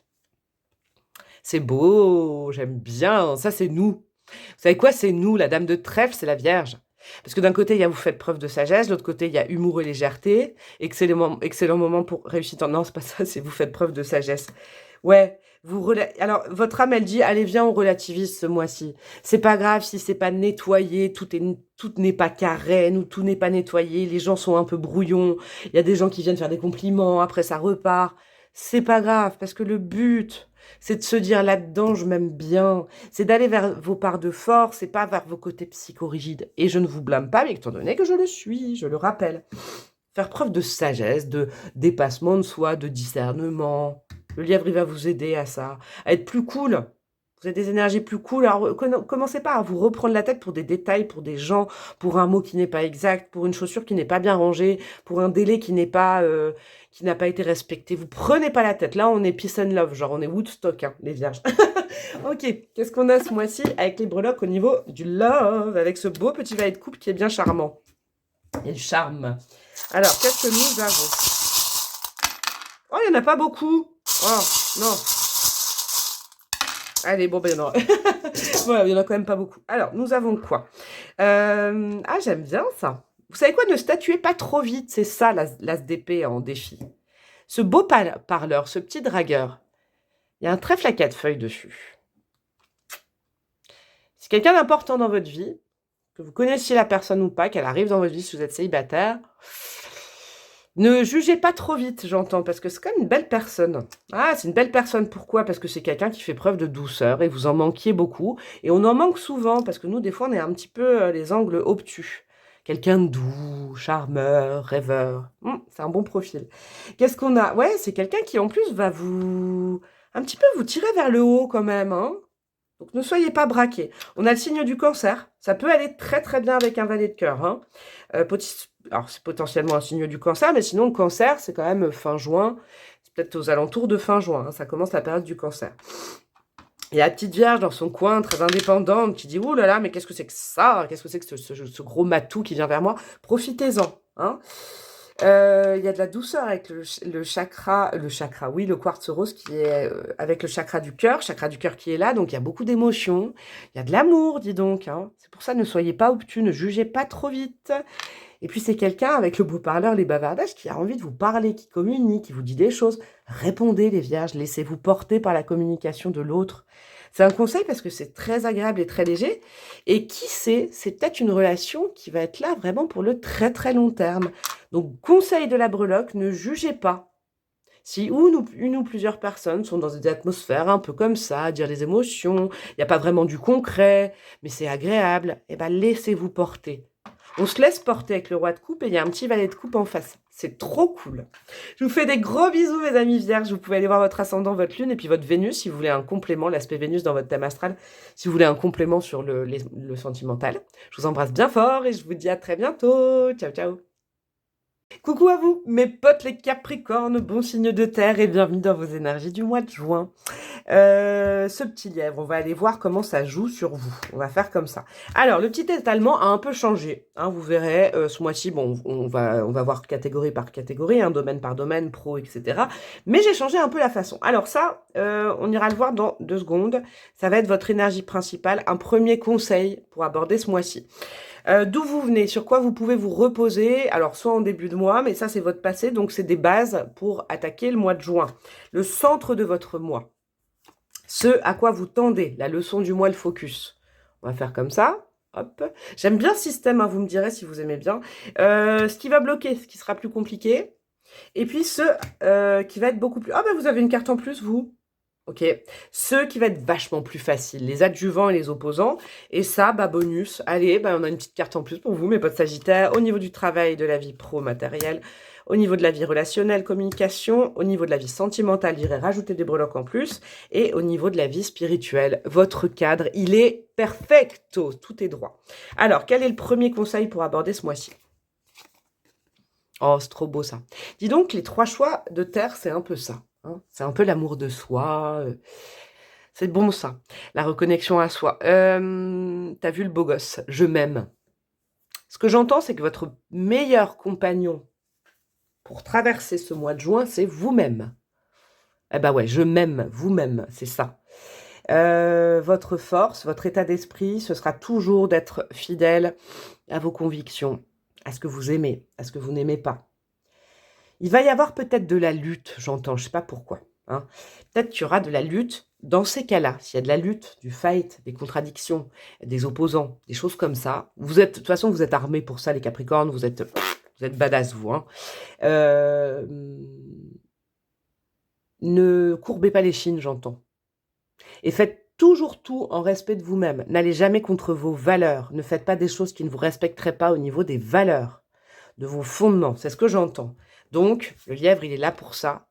C'est beau, j'aime bien, ça c'est nous. Vous savez quoi, c'est nous, la dame de trèfle, c'est la Vierge. Parce que d'un côté, il y a vous faites preuve de sagesse, de l'autre côté, il y a humour et légèreté. Excellent moment pour réussir. Non, c'est pas ça, c'est vous faites preuve de sagesse. Ouais, alors votre âme, elle dit, allez, viens, on relativise ce mois-ci. C'est pas grave si c'est pas nettoyé, tout n'est pas carré, tout n'est pas nettoyé, les gens sont un peu brouillons, il y a des gens qui viennent faire des compliments, après ça repart. C'est pas grave, parce que le but, c'est de se dire là-dedans, je m'aime bien. C'est d'aller vers vos parts de force et pas vers vos côtés psychorigides. Et je ne vous blâme pas, mais étant donné que je le suis, je le rappelle. Faire preuve de sagesse, de dépassement de soi, de discernement. Le lièvre, il va vous aider à ça, à être plus cool. Vous avez des énergies plus cool. Alors, commencez pas à vous reprendre la tête pour des détails, pour des gens, pour un mot qui n'est pas exact, pour une chaussure qui n'est pas bien rangée, pour un délai qui n'a pas été respecté. Vous prenez pas la tête. Là, on est peace and love, genre on est Woodstock, hein, les vierges. Ok, qu'est-ce qu'on a ce mois-ci avec les breloques au niveau du love, avec ce beau petit valet de coupe qui est bien charmant. Et le charme. Alors, qu'est-ce que nous avons? Oh, il n'y en a pas beaucoup. Oh, non. Allez, bon, ben non. Voilà, il n'y en a quand même pas beaucoup. Alors, nous avons quoi? Ah, j'aime bien ça. Vous savez quoi? Ne statuez pas trop vite. C'est ça, l'as d'épée en défi. Ce beau parleur, ce petit dragueur, il y a un trèfle à 4 feuilles dessus. C'est quelqu'un d'important dans votre vie, que vous connaissiez la personne ou pas, qu'elle arrive dans votre vie si vous êtes célibataire. Ne jugez pas trop vite, j'entends, parce que c'est quand même une belle personne. Ah, c'est une belle personne, pourquoi? Parce que c'est quelqu'un qui fait preuve de douceur, et vous en manquiez beaucoup. Et on en manque souvent, parce que nous, des fois, on est un petit peu les angles obtus. Quelqu'un de doux, charmeur, rêveur. C'est un bon profil. Qu'est-ce qu'on a? Ouais, c'est quelqu'un qui, en plus, va un petit peu vous tirer vers le haut, quand même, hein. Donc, ne soyez pas braqués. On a le signe du cancer. Ça peut aller très, très bien avec un valet de cœur, hein. Alors, c'est potentiellement un signe du cancer, mais sinon, le cancer, c'est quand même fin juin. C'est peut-être aux alentours de fin juin. Hein, ça commence la période du cancer. Il y a la petite vierge dans son coin, très indépendante, qui dit « Ouh là là, mais qu'est-ce que c'est que ça? Qu'est-ce que c'est que ce gros matou qui vient vers moi ?» Profitez-en, hein. Il y a de la douceur avec le chakra, oui, le quartz rose qui est avec le chakra du cœur qui est là, donc il y a beaucoup d'émotions, il y a de l'amour, dis donc, hein. C'est pour ça, ne soyez pas obtus, ne jugez pas trop vite. Et puis c'est quelqu'un avec le beau parleur, les bavardages, qui a envie de vous parler, qui communique, qui vous dit des choses. Répondez les vierges, laissez-vous porter par la communication de l'autre. C'est un conseil parce que c'est très agréable et très léger. Et qui sait, c'est peut-être une relation qui va être là vraiment pour le très très long terme. Donc conseil de la breloque, ne jugez pas. Si une ou plusieurs personnes sont dans des atmosphères un peu comme ça, à dire les émotions, il n'y a pas vraiment du concret, mais c'est agréable, eh ben laissez-vous porter. On se laisse porter avec le roi de coupe et il y a un petit valet de coupe en face. C'est trop cool. Je vous fais des gros bisous, mes amis vierges. Vous pouvez aller voir votre ascendant, votre lune et puis votre Vénus si vous voulez un complément, l'aspect Vénus dans votre thème astral, si vous voulez un complément sur le sentimental. Je vous embrasse bien fort et je vous dis à très bientôt. Ciao, ciao. Coucou à vous, mes potes les Capricornes, bon signe de terre et bienvenue dans vos énergies du mois de juin. Ce petit lièvre, on va aller voir comment ça joue sur vous. On va faire comme ça. Alors, le petit étalement a un peu changé. Hein, vous verrez, ce mois-ci, bon, on va voir catégorie par catégorie, hein, domaine par domaine, pro, etc. Mais j'ai changé un peu la façon. Alors ça, on ira le voir dans 2 secondes. Ça va être votre énergie principale. Un premier conseil pour aborder ce mois-ci. D'où vous venez, sur quoi vous pouvez vous reposer, alors soit en début de mois, mais ça c'est votre passé, donc c'est des bases pour attaquer le mois de juin. Le centre de votre mois, ce à quoi vous tendez, la leçon du mois, le focus. On va faire comme ça, hop. J'aime bien ce système, hein, vous me direz si vous aimez bien. Ce qui va bloquer, ce qui sera plus compliqué, et puis ce qui va être beaucoup plus... Ah ben vous avez une carte en plus, vous. Ok, ce qui va être vachement plus facile, les adjuvants et les opposants. Et ça, bah bonus, allez, bah on a une petite carte en plus pour vous, mes potes Sagittaires, au niveau du travail, de la vie pro-matérielle, au niveau de la vie relationnelle, communication, au niveau de la vie sentimentale, j'irai rajouter des breloques en plus, et au niveau de la vie spirituelle, votre cadre, il est perfecto, tout est droit. Alors, quel est le premier conseil pour aborder ce mois-ci? Oh, c'est trop beau ça. Dis donc, les 3 choix de terre, c'est un peu ça. C'est un peu l'amour de soi. C'est bon ça. La reconnexion à soi. T'as vu le beau gosse? Je m'aime. Ce que j'entends, c'est que votre meilleur compagnon pour traverser ce mois de juin, c'est vous-même. Eh ben ouais, je m'aime, vous-même, c'est ça. Votre force, votre état d'esprit, ce sera toujours d'être fidèle à vos convictions, à ce que vous aimez, à ce que vous n'aimez pas. Il va y avoir peut-être de la lutte, j'entends, je sais pas pourquoi. Hein. Peut-être qu'il y aura de la lutte dans ces cas-là. S'il y a de la lutte, du fight, des contradictions, des opposants, des choses comme ça. Vous êtes, de toute façon, vous êtes armés pour ça, les Capricornes. Vous êtes badass, vous. Hein. Ne courbez pas les chines, j'entends. Et faites toujours tout en respect de vous-même. N'allez jamais contre vos valeurs. Ne faites pas des choses qui ne vous respecteraient pas au niveau des valeurs, de vos fondements. C'est ce que j'entends. Donc, le lièvre, il est là pour ça.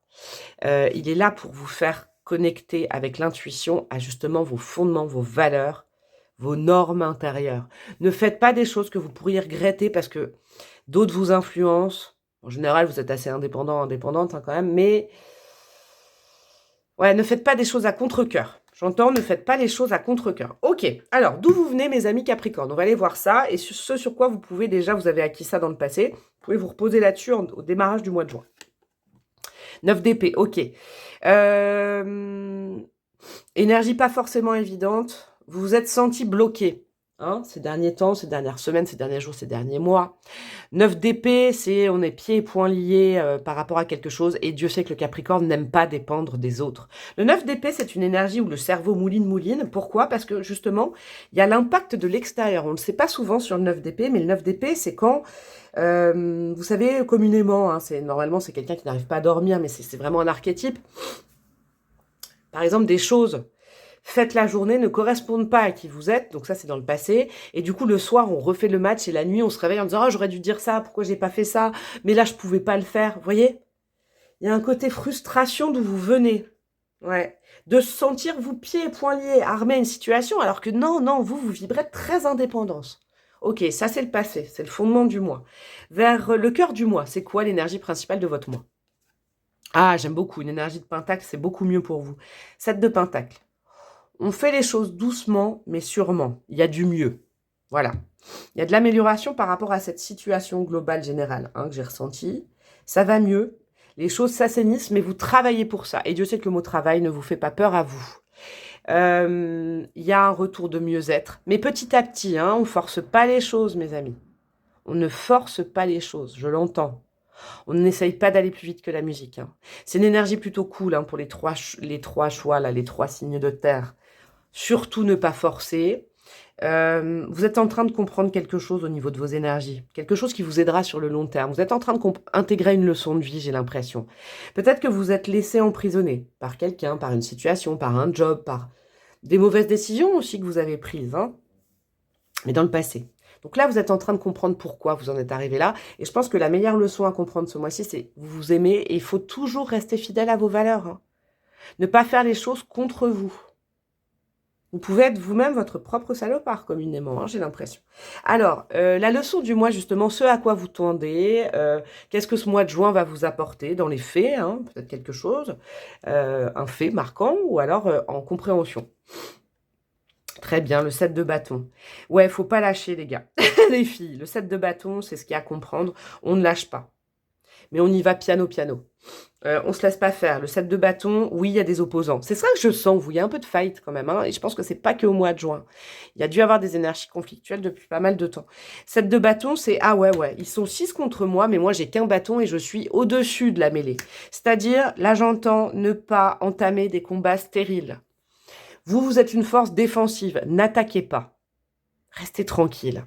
Il est là pour vous faire connecter avec l'intuition à justement vos fondements, vos valeurs, vos normes intérieures. Ne faites pas des choses que vous pourriez regretter parce que d'autres vous influencent. En général, vous êtes assez indépendant, indépendante hein, quand même, mais ouais, ne faites pas des choses à contre-cœur. J'entends, ne faites pas les choses à contre-cœur. Ok, alors, d'où vous venez, mes amis Capricorne? On va aller voir ça, et ce sur quoi vous pouvez déjà, vous avez acquis ça dans le passé, vous pouvez vous reposer là-dessus au démarrage du mois de juin. 9 d'épée, ok. Énergie pas forcément évidente. Vous vous êtes senti bloqué hein, ces derniers temps, ces dernières semaines, ces derniers jours, ces derniers mois. 9 d'épée, c'est on est pieds et poings liés par rapport à quelque chose. Et Dieu sait que le Capricorne n'aime pas dépendre des autres. Le 9 d'épée, c'est une énergie où le cerveau mouline. Pourquoi? Parce que justement, il y a l'impact de l'extérieur. On ne le sait pas souvent sur le 9 d'épée, mais le 9 d'épée, c'est quand... vous savez, communément, hein, normalement c'est quelqu'un qui n'arrive pas à dormir, mais c'est vraiment un archétype. Par exemple, des choses faites la journée ne correspondent pas à qui vous êtes, donc ça c'est dans le passé, et du coup le soir on refait le match, et la nuit on se réveille en disant « Oh j'aurais dû dire ça, pourquoi j'ai pas fait ça, mais là je pouvais pas le faire », vous voyez? Il y a un côté frustration d'où vous venez, ouais, de se sentir vous pieds et poings liés, armé à une situation, alors que non, vous vibrez très indépendance. Ok, ça c'est le passé, c'est le fondement du mois. Vers le cœur du mois, c'est quoi l'énergie principale de votre mois? Ah, j'aime beaucoup, une énergie de pentacle, c'est beaucoup mieux pour vous. 7 de pentacle. On fait les choses doucement, mais sûrement. Il y a du mieux. Voilà. Il y a de l'amélioration par rapport à cette situation globale générale hein, que j'ai ressentie. Ça va mieux. Les choses s'assainissent, mais vous travaillez pour ça. Et Dieu sait que le mot travail ne vous fait pas peur à vous. Il y a un retour de mieux-être. Mais petit à petit, hein, on ne force pas les choses, mes amis. On ne force pas les choses, je l'entends. On n'essaye pas d'aller plus vite que la musique. Hein. C'est une énergie plutôt cool hein, pour les trois choix, là, les 3 signes de terre. Surtout ne pas forcer. Vous êtes en train de comprendre quelque chose au niveau de vos énergies, quelque chose qui vous aidera sur le long terme. Vous êtes en train d'intégrer une leçon de vie, j'ai l'impression. Peut-être que vous êtes laissé emprisonner par quelqu'un, par une situation, par un job, par des mauvaises décisions aussi que vous avez prises, hein, mais dans le passé. Donc là, vous êtes en train de comprendre pourquoi vous en êtes arrivé là. Et je pense que la meilleure leçon à comprendre ce mois-ci, c'est vous vous aimez et il faut toujours rester fidèle à vos valeurs, hein. Ne pas faire les choses contre vous. Vous pouvez être vous-même votre propre salopard, communément, hein, j'ai l'impression. Alors, la leçon du mois, justement, ce à quoi vous tendez, qu'est-ce que ce mois de juin va vous apporter dans les faits, hein, peut-être quelque chose, un fait marquant, ou alors en compréhension. Très bien, le 7 de bâton. Ouais, faut pas lâcher, les gars, les filles. Le 7 de bâton, c'est ce qu'il y a à comprendre. On ne lâche pas. Mais on y va piano, piano. On se laisse pas faire. Le 7 de bâton, oui, il y a des opposants. C'est ça que je sens, vous. Il y a un peu de fight quand même, hein, et je pense que c'est pas qu'au mois de juin. Il y a dû avoir des énergies conflictuelles depuis pas mal de temps. 7 de bâton, c'est ah ouais, ils sont 6 contre moi, mais moi j'ai qu'un bâton et je suis au-dessus de la mêlée. C'est-à-dire, là j'entends ne pas entamer des combats stériles. Vous êtes une force défensive. N'attaquez pas. Restez tranquille.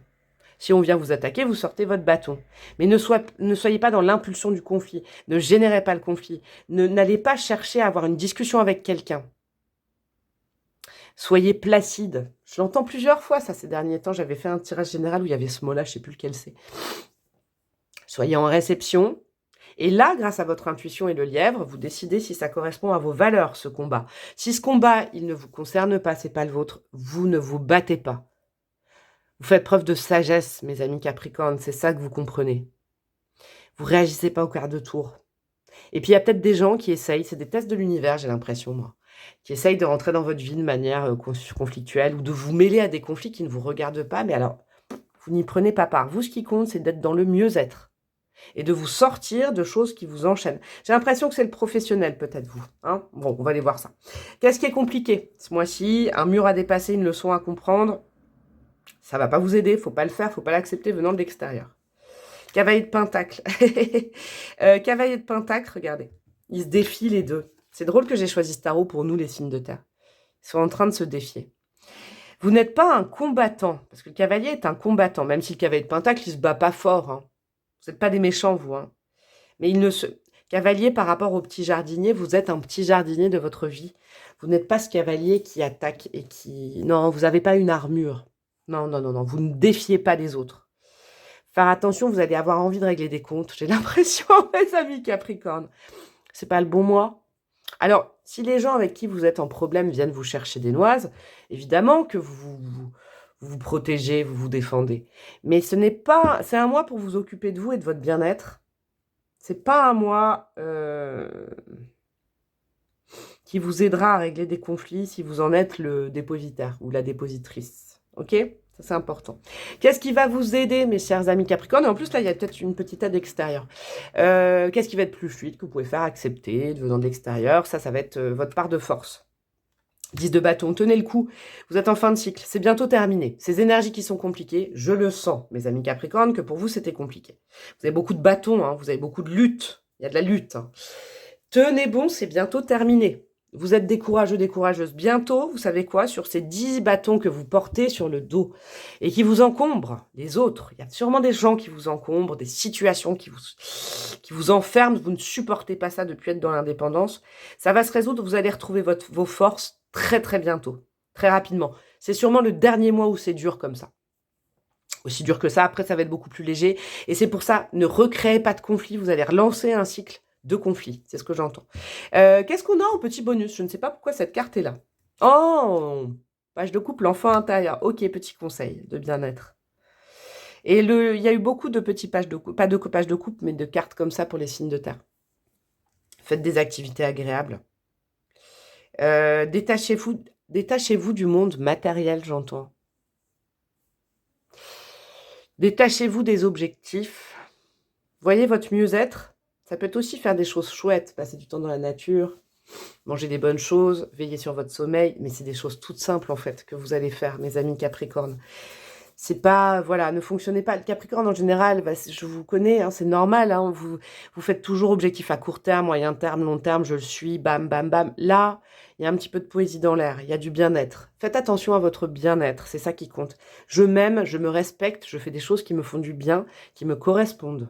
Si on vient vous attaquer, vous sortez votre bâton. Mais ne soyez pas dans l'impulsion du conflit. Ne générez pas le conflit. N'allez pas chercher à avoir une discussion avec quelqu'un. Soyez placide. Je l'entends plusieurs fois, ça, ces derniers temps. J'avais fait un tirage général où il y avait ce mot-là, je ne sais plus lequel c'est. Soyez en réception. Et là, grâce à votre intuition et le lièvre, vous décidez si ça correspond à vos valeurs, ce combat. Si ce combat, il ne vous concerne pas, c'est pas le vôtre, vous ne vous battez pas. Vous faites preuve de sagesse, mes amis Capricorne, c'est ça que vous comprenez. Vous réagissez pas au quart de tour. Et puis il y a peut-être des gens qui essayent, c'est des tests de l'univers, j'ai l'impression, moi, qui essayent de rentrer dans votre vie de manière conflictuelle ou de vous mêler à des conflits qui ne vous regardent pas, mais alors, vous n'y prenez pas part. Vous, ce qui compte, c'est d'être dans le mieux-être et de vous sortir de choses qui vous enchaînent. J'ai l'impression que c'est le professionnel, peut-être vous. Hein, bon, on va aller voir ça. Qu'est-ce qui est compliqué ce mois-ci? Un mur à dépasser, une leçon à comprendre. Ça va pas vous aider, faut pas le faire, faut pas l'accepter venant de l'extérieur. Cavalier de Pentacle. Cavalier de Pentacle, regardez. Ils se défient les deux. C'est drôle que j'ai choisi ce tarot pour nous, les signes de terre. Ils sont en train de se défier. Vous n'êtes pas un combattant, parce que le cavalier est un combattant, même si le cavalier de Pentacle, il se bat pas fort. Hein. Vous n'êtes pas des méchants, vous. Hein. Mais il ne se... Cavalier, par rapport au petit jardinier, vous êtes un petit jardinier de votre vie. Vous n'êtes pas ce cavalier qui attaque et qui... Non, vous n'avez pas une armure. Non, non, non, non. Vous ne défiez pas les autres. Faire attention, vous allez avoir envie de régler des comptes. J'ai l'impression, mes amis Capricorne. C'est pas le bon mois. Alors, si les gens avec qui vous êtes en problème viennent vous chercher des noises, évidemment que vous protégez, vous vous défendez. Mais ce n'est pas... C'est un mois pour vous occuper de vous et de votre bien-être. C'est pas un mois qui vous aidera à régler des conflits si vous en êtes le dépositaire ou la dépositrice. Ok ? Ça, c'est important. Qu'est-ce qui va vous aider, mes chers amis Capricorne? Et en plus, là, il y a peut-être une petite aide extérieure. Qu'est-ce qui va être plus fluide, que vous pouvez faire accepter, venant de l'extérieur? Ça va être votre part de force. 10 de bâton, tenez le coup. Vous êtes en fin de cycle. C'est bientôt terminé. Ces énergies qui sont compliquées, je le sens, mes amis Capricorne, que pour vous, c'était compliqué. Vous avez beaucoup de bâtons, hein, vous avez beaucoup de lutte. Il y a de la lutte. Hein. Tenez bon, c'est bientôt terminé. Vous êtes des courageux, des courageuses. Bientôt, vous savez quoi, sur ces 10 bâtons que vous portez sur le dos et qui vous encombrent, les autres, il y a sûrement des gens qui vous encombrent, des situations qui vous enferment, vous ne supportez pas ça depuis être dans l'indépendance. Ça va se résoudre, vous allez retrouver vos forces très très bientôt, très rapidement. C'est sûrement le dernier mois où c'est dur comme ça. Aussi dur que ça, après ça va être beaucoup plus léger. Et c'est pour ça, ne recréez pas de conflit, vous allez relancer un cycle de conflit, c'est ce que j'entends. Qu'est-ce qu'on a en petit bonus? Je ne sais pas pourquoi cette carte est là. Oh, page de couple, l'enfant intérieur. Ok, petit conseil de bien-être. Et il y a eu beaucoup de petits pages de couple, pas de pages de couple, mais de cartes comme ça pour les signes de terre. Faites des activités agréables. Détachez-vous du monde matériel, j'entends. Détachez-vous des objectifs. Voyez votre mieux-être. Ça peut être aussi faire des choses chouettes, passer du temps dans la nature, manger des bonnes choses, veiller sur votre sommeil, mais c'est des choses toutes simples en fait que vous allez faire, mes amis Capricorne. C'est pas, voilà, ne fonctionnez pas. Le Capricorne, en général, bah, je vous connais, hein, c'est normal, hein, vous faites toujours objectif à court terme, moyen terme, long terme, je le suis, bam, bam, bam. Là, il y a un petit peu de poésie dans l'air, il y a du bien-être. Faites attention à votre bien-être, c'est ça qui compte. Je m'aime, je me respecte, je fais des choses qui me font du bien, qui me correspondent.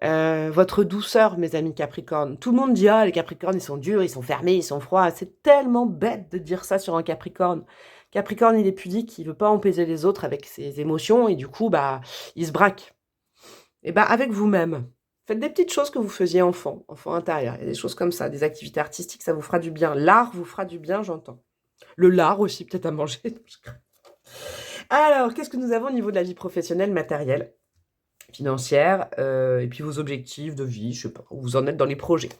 Votre douceur, mes amis Capricornes. Tout le monde dit, ah, les Capricornes, ils sont durs, ils sont fermés, ils sont froids. C'est tellement bête de dire ça sur un Capricorne. Capricorne, il est pudique, il veut pas empaiser les autres avec ses émotions, et du coup, bah, il se braque. Et bah, avec vous-même, faites des petites choses que vous faisiez enfant intérieur. Il y a des choses comme ça, des activités artistiques, ça vous fera du bien. L'art vous fera du bien, j'entends. Le lard aussi, peut-être à manger. Alors, qu'est-ce que nous avons au niveau de la vie professionnelle, matérielle, financière, et puis vos objectifs de vie, je sais pas, où vous en êtes dans les projets.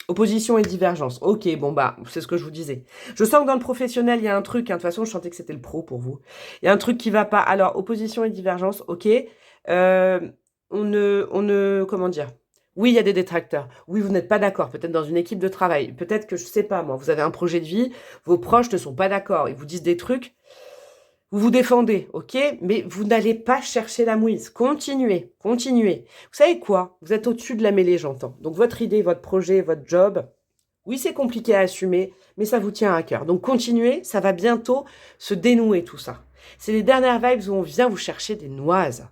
Opposition et divergence. Ok, bon bah, c'est ce que je vous disais. Je sens que dans le professionnel, il y a un truc, hein, de toute façon, je sentais que c'était le pro pour vous. Il y a un truc qui va pas. Alors, opposition et divergence, ok. Comment dire? Oui, il y a des détracteurs. Oui, vous n'êtes pas d'accord, peut-être dans une équipe de travail. Peut-être que, je sais pas, moi, vous avez un projet de vie, vos proches ne sont pas d'accord, ils vous disent des trucs. Vous vous défendez, ok? Mais vous n'allez pas chercher la mouise. Continuez, continuez. Vous savez quoi? Vous êtes au-dessus de la mêlée, j'entends. Donc votre idée, votre projet, votre job, oui, c'est compliqué à assumer, mais ça vous tient à cœur. Donc continuez, ça va bientôt se dénouer tout ça. C'est les dernières vibes où on vient vous chercher des noises.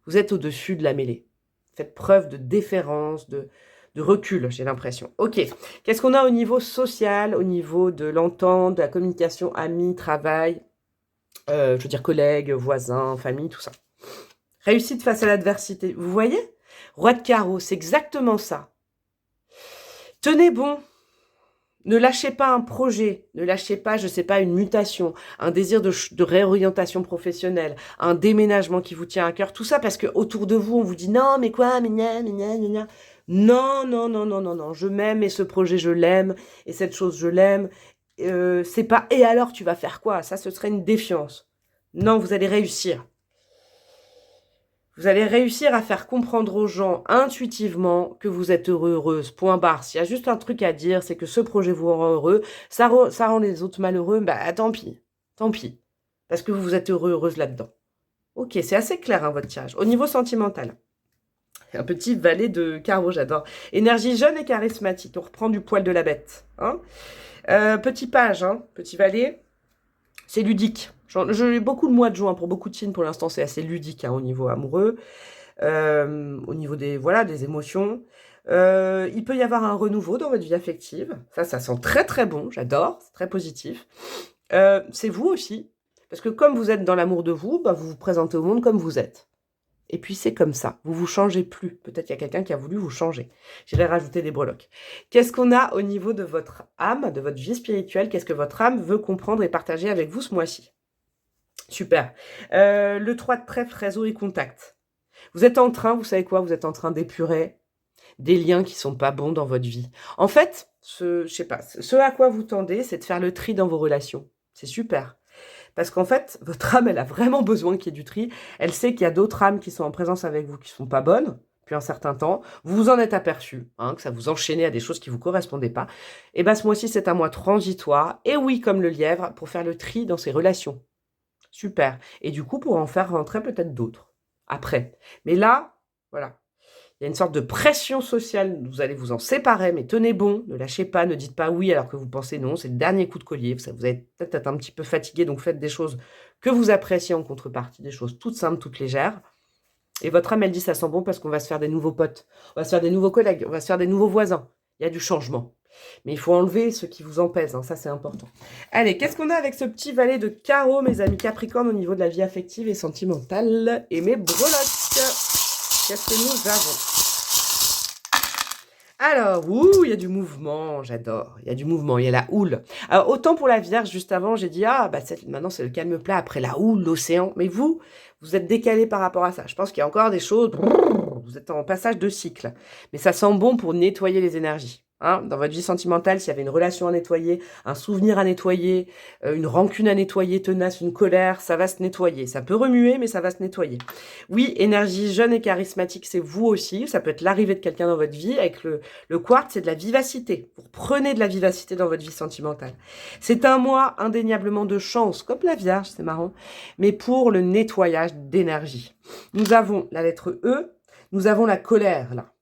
Vous êtes au-dessus de la mêlée. Faites preuve de déférence, de recul, j'ai l'impression. Ok, qu'est-ce qu'on a au niveau social, au niveau de l'entente, de la communication, amis, travail, je veux dire collègues, voisins, famille, tout ça. Réussite face à l'adversité. Vous voyez? Roi de carreau, c'est exactement ça. Tenez bon. Ne lâchez pas un projet. Ne lâchez pas, je sais pas, une mutation, un désir de réorientation professionnelle, un déménagement qui vous tient à cœur. Tout ça parce que autour de vous, on vous dit non, mais quoi, mais gna, mais gna, gna, gna. Non, non, non, non, non, non. Je m'aime et ce projet, je l'aime. Et cette chose, je l'aime. C'est pas et alors tu vas faire quoi? Ça, ce serait une défiance. Non, vous allez réussir. Vous allez réussir à faire comprendre aux gens intuitivement que vous êtes heureux, heureuse, point barre. S'il y a juste un truc à dire, c'est que ce projet vous rend heureux, ça rend les autres malheureux, bah tant pis, parce que vous êtes heureux, heureuse là-dedans. Ok, c'est assez clair hein, votre tirage. Au niveau sentimental, un petit valet de carreau, j'adore. Énergie jeune et charismatique, on reprend du poil de la bête. Hein. Petit page, hein, petit valet, c'est ludique. J'ai beaucoup de mois de juin pour beaucoup de signes pour l'instant, c'est assez ludique hein, au niveau amoureux, au niveau des, voilà, des émotions. Il peut y avoir un renouveau dans votre vie affective. Ça sent très très bon, j'adore, c'est très positif. C'est vous aussi, parce que comme vous êtes dans l'amour de vous, bah, vous vous présentez au monde comme vous êtes. Et puis c'est comme ça, vous vous changez plus. Peut-être qu'il y a quelqu'un qui a voulu vous changer. J'irai rajouter des breloques. Qu'est-ce qu'on a au niveau de votre âme, de votre vie spirituelle? Qu'est-ce que votre âme veut comprendre et partager avec vous ce mois-ci? Super. Le 3 de trèfle, réseau et contact. Vous êtes en train, vous savez quoi? Vous êtes en train d'épurer des liens qui sont pas bons dans votre vie. En fait, je sais pas, ce à quoi vous tendez, c'est de faire le tri dans vos relations. C'est super. Parce qu'en fait, votre âme, elle a vraiment besoin qu'il y ait du tri. Elle sait qu'il y a d'autres âmes qui sont en présence avec vous qui sont pas bonnes depuis un certain temps. Vous vous en êtes aperçu, hein, que ça vous enchaînait à des choses qui vous correspondaient pas. Et ben ce mois-ci, c'est un mois transitoire. Et oui, comme le lièvre, pour faire le tri dans ses relations. Super. Et du coup, pour en faire rentrer peut-être d'autres après. Mais là, voilà. Il y a une sorte de pression sociale, vous allez vous en séparer, mais tenez bon, ne lâchez pas, ne dites pas oui alors que vous pensez non, c'est le dernier coup de collier, vous allez peut-être être un petit peu fatigué, donc faites des choses que vous appréciez en contrepartie, des choses toutes simples, toutes légères. Et votre âme, elle dit ça sent bon parce qu'on va se faire des nouveaux potes, on va se faire des nouveaux collègues, on va se faire des nouveaux voisins. Il y a du changement. Mais il faut enlever ce qui vous en pèse, hein, ça c'est important. Allez, qu'est-ce qu'on a avec ce petit valet de carreau, mes amis Capricorne, au niveau de la vie affective et sentimentale? Et mes breloques, qu'est-ce que nous avons? Alors, ouh, il y a du mouvement, j'adore. Il y a du mouvement, il y a la houle. Alors, autant pour la Vierge, juste avant, j'ai dit, ah, bah, maintenant, c'est le calme plat après la houle, l'océan. Mais vous êtes décalé par rapport à ça. Je pense qu'il y a encore des choses, vous êtes en passage de cycle. Mais ça sent bon pour nettoyer les énergies. Hein, dans votre vie sentimentale, s'il y avait une relation à nettoyer, un souvenir à nettoyer, une rancune à nettoyer, tenace, une colère, ça va se nettoyer. Ça peut remuer, mais ça va se nettoyer. Oui, énergie jeune et charismatique, c'est vous aussi. Ça peut être l'arrivée de quelqu'un dans votre vie. Avec le quartz, c'est de la vivacité. Vous prenez de la vivacité dans votre vie sentimentale. C'est un mois indéniablement de chance, comme la Vierge, c'est marrant, mais pour le nettoyage d'énergie. Nous avons la lettre E, nous avons la colère, là.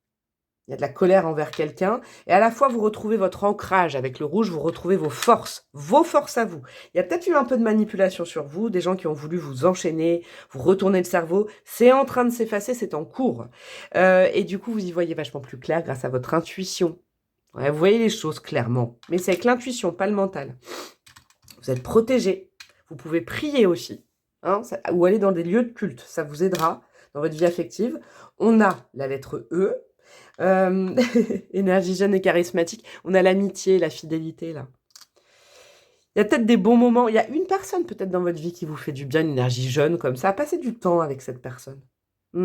Il y a de la colère envers quelqu'un. Et à la fois, vous retrouvez votre ancrage. Avec le rouge, vous retrouvez vos forces à vous. Il y a peut-être eu un peu de manipulation sur vous, des gens qui ont voulu vous enchaîner, vous retourner le cerveau. C'est en train de s'effacer, c'est en cours. Et du coup, vous y voyez vachement plus clair grâce à votre intuition. Ouais, vous voyez les choses clairement. Mais c'est avec l'intuition, pas le mental. Vous êtes protégé. Vous pouvez prier aussi. Hein, ou aller dans des lieux de culte. Ça vous aidera dans votre vie affective. On a la lettre E. Énergie jeune et charismatique. On a l'amitié, la fidélité, là. Il y a peut-être des bons moments. Il y a une personne peut-être dans votre vie qui vous fait du bien, une énergie jeune comme ça. Passez du temps avec cette personne. Je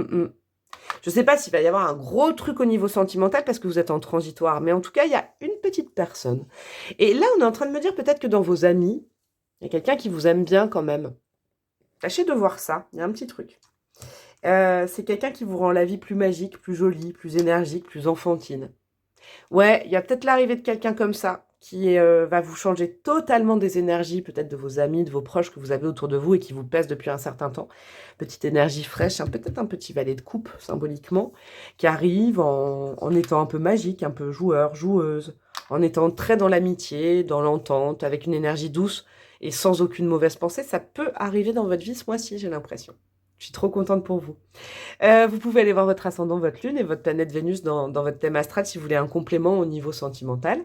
ne sais pas s'il va y avoir un gros truc au niveau sentimental parce que vous êtes en transitoire. Mais en tout cas, il y a une petite personne. Et là, on est en train de me dire peut-être que dans vos amis, il y a quelqu'un qui vous aime bien quand même. Tâchez de voir ça. Il y a un petit truc. C'est quelqu'un qui vous rend la vie plus magique, plus jolie, plus énergique, plus enfantine. Ouais, il y a peut-être l'arrivée de quelqu'un comme ça qui va vous changer totalement des énergies, peut-être de vos amis, de vos proches que vous avez autour de vous et qui vous pèsent depuis un certain temps. Petite énergie fraîche, peut-être un petit valet de coupe, symboliquement, qui arrive en étant un peu magique, un peu joueur, joueuse, en étant très dans l'amitié, dans l'entente, avec une énergie douce et sans aucune mauvaise pensée. Ça peut arriver dans votre vie ce mois-ci, j'ai l'impression. Je suis trop contente pour vous. Vous pouvez aller voir votre ascendant, votre lune et votre planète Vénus dans votre thème astral si vous voulez un complément au niveau sentimental.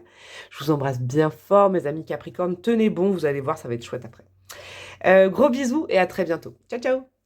Je vous embrasse bien fort, mes amis Capricorne. Tenez bon, vous allez voir, ça va être chouette après. Gros bisous et à très bientôt. Ciao, ciao!